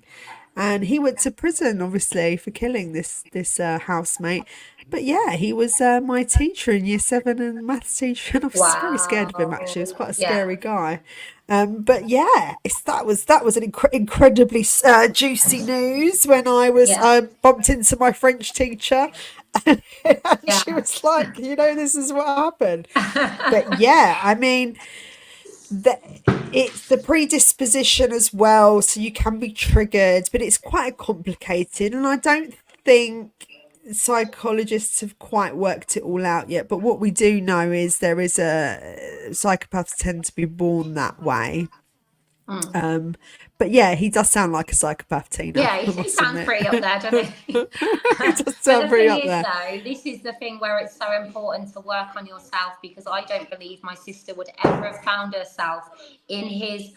and he went to prison obviously for killing this housemate. But yeah, he was my teacher in year 7 and maths teacher, and I was very scared of him actually. He was Wow. quite a Yeah. scary guy. But yeah, that was an incredibly juicy news when Yeah. I bumped into my French teacher, and she Yeah. was like, this is what happened. But yeah, I mean, the, it's the predisposition as well, so you can be triggered, but it's quite complicated, and I don't think psychologists have quite worked it all out yet. But what we do know is there is psychopaths tend to be born that way. Mm. Um, but yeah, he does sound like a psychopath, Tina. Yeah, I he must sounds admit. pretty up there, doesn't he? He does But sound the pretty thing up is, there. though, this is the thing where it's so important to work on yourself, because I don't believe my sister would ever have found herself in his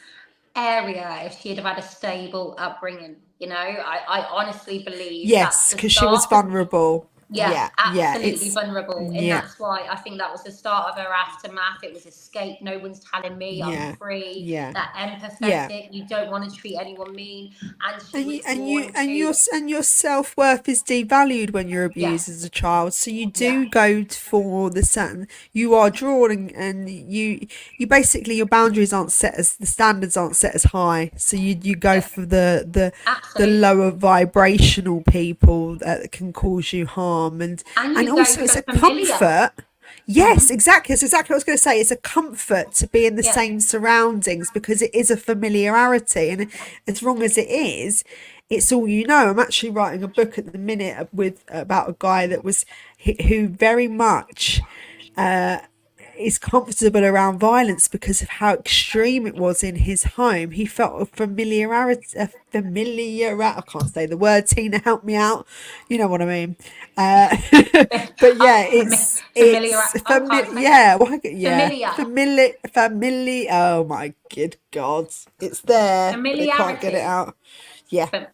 area if she'd have had a stable upbringing. I honestly believe that's Yes, the because she was start of, vulnerable. Yeah, absolutely it's vulnerable. And yeah, that's why I think that was the start of her aftermath. It was escape. No one's telling me I'm yeah, free. yeah, That yeah. empathetic. You don't want to treat anyone mean. And she And was you and you born and to, your self-worth is devalued when you're yeah, abused as a child, so you yeah, do go for the certain, you are drawn, and you basically, your boundaries aren't set, as the standards aren't set as high, so you go yeah, for the absolutely. lower vibrational people that can cause you harm. And And you go also, for it's a familiar. comfort. Yes, exactly. That's exactly what I was going to say. It's a comfort to be in the Yeah, same surroundings because it is a familiarity. And as wrong as it is, it's all you know. I'm actually writing a book at the minute with about a guy that was who very much is comfortable around violence because of how extreme it was in his home. He felt a familiarity, I can't say the word. Tina, help me out. You know what I mean. Uh, but yeah, familiar. it's Oh, familiar. can't say that. Yeah, yeah, Familiar. familiar. Oh my good God, it's there, but I can't get it Familiarity. out. Yeah, Yeah,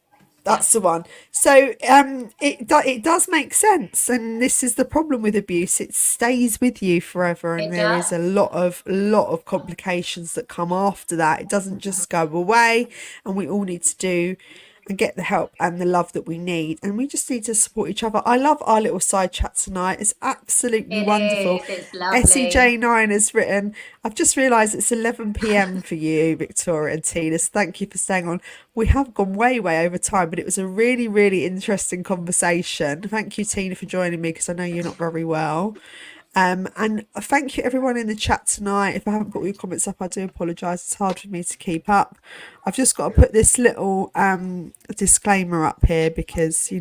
that's the one. So it does make sense, and this is the problem with abuse. It stays with you forever, and it there is a does. lot of complications that come after that. It doesn't just go away, and we all need to do and get the help and the love that we need, and we just need to support each other. I love our little side chat tonight. It's absolutely It wonderful. is. It's Essie lovely. J9 has written, I've just realised it's 11 p.m. for you, Victoria and Tina. So thank you for staying on. We have gone way over time, but it was a really, really interesting conversation. Thank you, Tina, for joining me because I know you're not very well. And thank you everyone in the chat tonight. If I haven't put your comments up, I do apologise. It's hard for me to keep up. I've just got to put this little disclaimer up here because,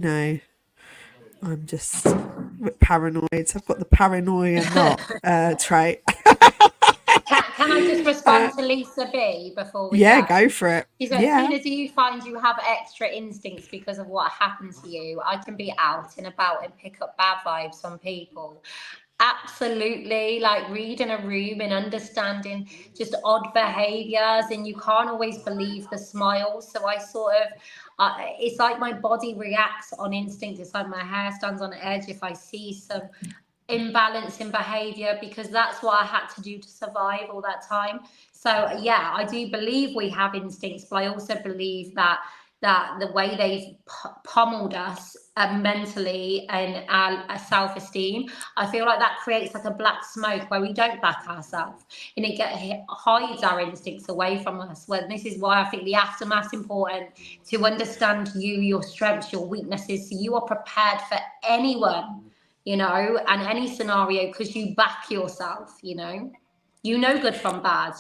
I'm just a bit paranoid. I've got the paranoia not trait. Can I just respond to Lisa B before we Yeah, go? go for it. She said, Yeah. Tina, do you find you have extra instincts because of what happened to you? I can be out and about and pick up bad vibes on people. Absolutely, like reading a room and understanding just odd behaviors, and you can't always believe the smiles. So I sort of, it's like my body reacts on instinct. It's like my hair stands on edge if I see some imbalance in behavior, because that's what I had to do to survive all that time. So yeah, I do believe we have instincts, but I also believe that the way they've pummeled us mentally and our self-esteem, I feel like that creates like a black smoke where we don't back ourselves, and hides our instincts away from us. Well, this is why I think the aftermath's important, to understand you, your strengths, your weaknesses, so you are prepared for anyone, and any scenario, because you back yourself, you know good from bad.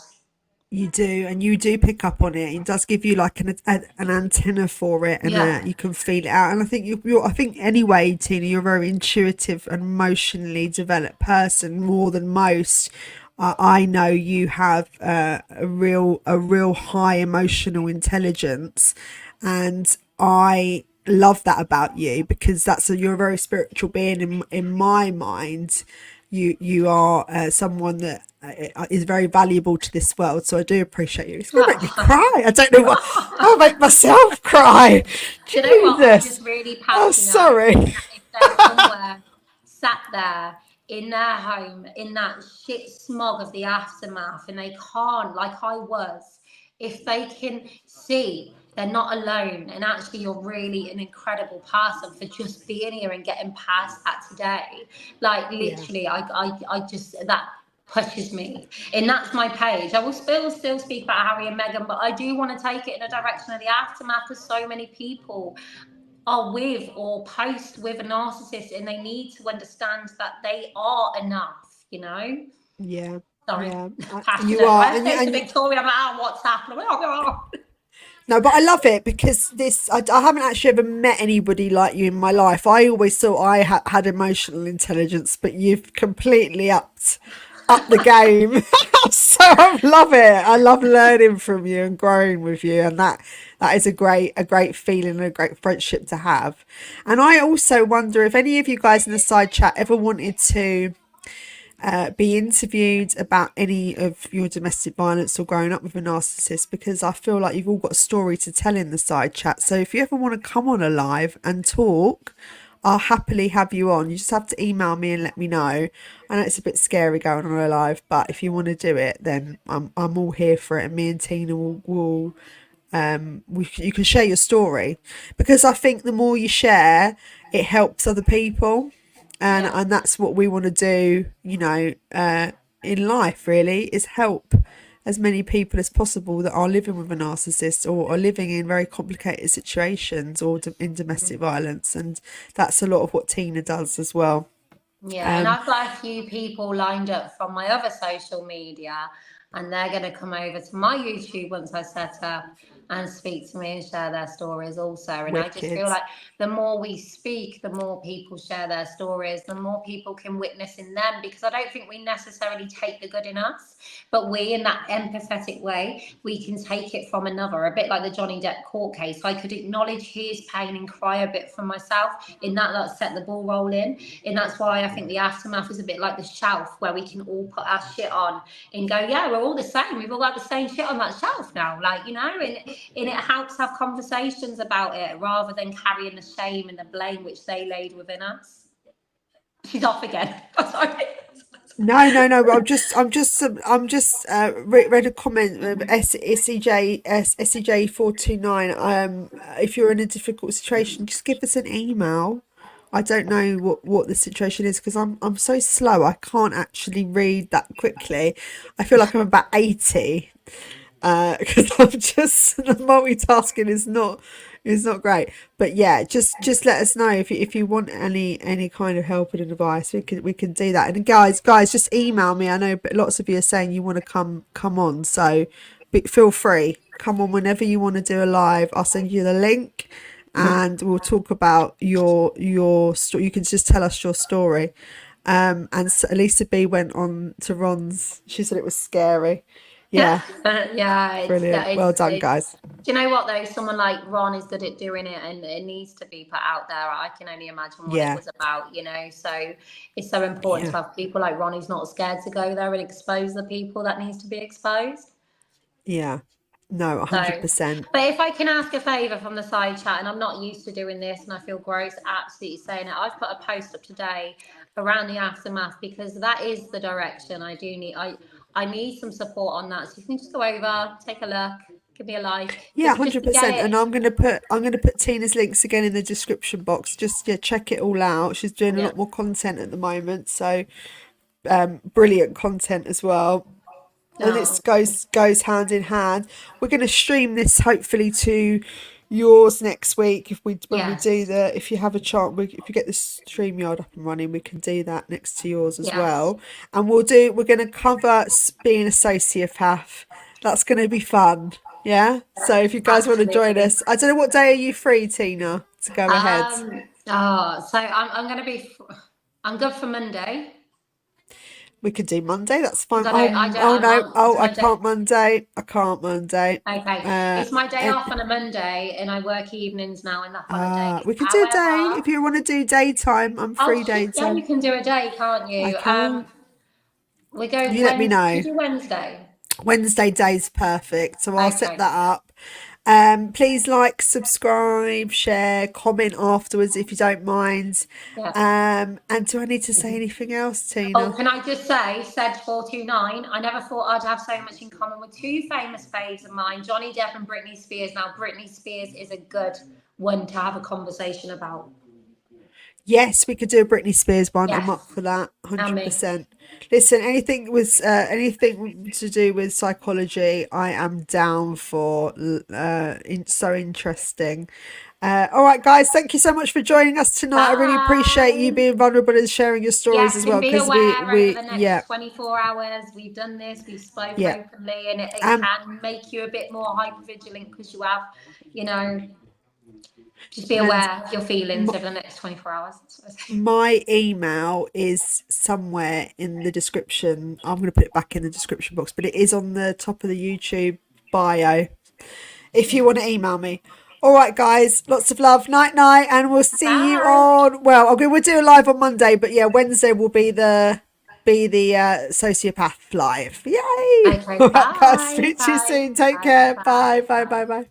You do, and you do pick up on it. It does give you like an antenna for it, and Yeah. you can feel it out. And I think I think anyway, Tina, you're a very intuitive and emotionally developed person, more than most. I know you have a real high emotional intelligence, and I love that about you because you're a very spiritual being in my mind. You are someone that is very valuable to this world, so I do appreciate you. It's gonna make me cry. I don't know what. I'll make myself cry. Do you know what? I'm Jesus. just really Oh, passionate sorry. that if they're somewhere sat there in their home in that shit smog of the aftermath, and they can't, like I was, if they can see they're not alone, and actually you're really an incredible person for just being here and getting past that today. Like Yeah. literally, I just, that pushes me, and that's my page. I will still speak about Harry and Meghan, but I do want to take it in a direction of the aftermath, because so many people are with or post with a narcissist, and they need to understand that they are enough. Yeah. Sorry, Yeah. You passionate. are, I and you, spoke to and you, Victoria about WhatsApp. And I went, no, but I love it because I haven't actually ever met anybody like you in my life. I always thought I had emotional intelligence, but you've completely up the game. So I love it. I love learning from you and growing with you, and that is a great feeling and a great friendship to have. And I also wonder if any of you guys in the side chat ever wanted to be interviewed about any of your domestic violence or growing up with a narcissist, because I feel like you've all got a story to tell in the side chat. So if you ever want to come on a live and talk, I'll happily have you on. You just have to email me and let me know. I know it's a bit scary going on a live, but if you want to do it, then I'm all here for it. And me and Tina will you can share your story, because I think the more you share, it helps other people, and that's what we want to do, you know, in life really, is help as many people as possible that are living with a narcissist or are living in very complicated situations or in domestic violence. And that's a lot of what Tina does as well. Yeah, and I've got a few people lined up from my other social media, and they're going to come over to my YouTube once I set up and speak to me and share their stories also. And I just feel Wicked. like the more we speak, the more people share their stories, the more people can witness in them, because I don't think we necessarily take the good in us, but we, in that empathetic way, we can take it from another, a bit like the Johnny Depp court case. I could acknowledge his pain and cry a bit for myself, in that set the ball rolling. And that's why I think the aftermath is a bit like the shelf, where we can all put our shit on and go, yeah, we're all the same. We've all got the same shit on that shelf now, like, you know, and it helps have conversations about it rather than carrying the shame and the blame which they laid within us. She's off again. Sorry. No. Read a comment. SEJ 429. If you're in a difficult situation, just give us an email. I don't know what the situation is, because I'm so slow. I can't actually read that quickly. I feel like I'm about 80. Because I'm just, the multitasking is not great. But yeah, just let us know if you want any kind of help and advice. We can do that. And guys, just email me. I know lots of you are saying you want to come on, so feel free. Come on whenever you want to do a live. I'll send you the link, and we'll talk about your story. You can just tell us your story. And so Elisa B went on to Ron's. She said it was scary. Yeah. Yeah, Brilliant. Well done, guys. Do you know what though? Someone like Ron is good at doing it, and it needs to be put out there. I can only imagine what it was about, you know. So it's so important to have people like Ron who's not scared to go there and expose the people that needs to be exposed. Yeah. No, 100%. But if I can ask a favour from the side chat, and I'm not used to doing this, and I feel gross absolutely saying it, I've put a post up today around the aftermath, because that is the direction I do need. I need some support on that. So you can just go over, take a look, give me a like. Yeah, 100%. And I'm gonna put Tina's links again in the description box. Just check it all out. She's doing a lot more content at the moment, so brilliant content as well. And it goes hand in hand. We're going to stream this hopefully to yours next week if we do if you have a chance, if you get the StreamYard up and running, we can do that next to yours as well. And we're going to cover being a sociopath. That's going to be fun. Yeah. So if you guys want to join us, I don't know, what day are you free, Tina, to go ahead? So I'm going to be. I'm good for Monday. We could do Monday. That's fine. I can't Monday. I can't Monday. Okay. It's my day off on a Monday, and I work evenings now in that holiday. We could do a day. If you want to do daytime, I'm free daytime. Yeah, you can do a day, can't you? I can. We go. You let me know. You do Wednesday. Wednesday day's perfect. So I'll set that up. Please like, subscribe, share, comment afterwards if you don't mind. And do I need to say anything else, Tina? Oh, can I just say, Sedge429, I never thought I'd have so much in common with two famous faves of mine, Johnny Depp and Britney Spears. Now, Britney Spears is a good one to have a conversation about. Yes, we could do a Britney Spears one. I'm up for that, 100%. Listen, anything to do with psychology, I am down for. So interesting. All right, guys, thank you so much for joining us tonight. I really appreciate you being vulnerable and sharing your stories as well. Be aware over the next 24 hours, we've done this, we've spoken openly, and it can make you a bit more hypervigilant, because you have, you know. Just be aware of your feelings over the next 24 hours. My email is somewhere in the description. I'm going to put it back in the description box, but it is on the top of the YouTube bio if you want to email me. All right, guys, lots of love. Night, and we'll see you on. Well, we'll do a live on Monday, but yeah, Wednesday will be the sociopath live. Yay! Okay, All right, guys, speak to you soon. Take care. Bye.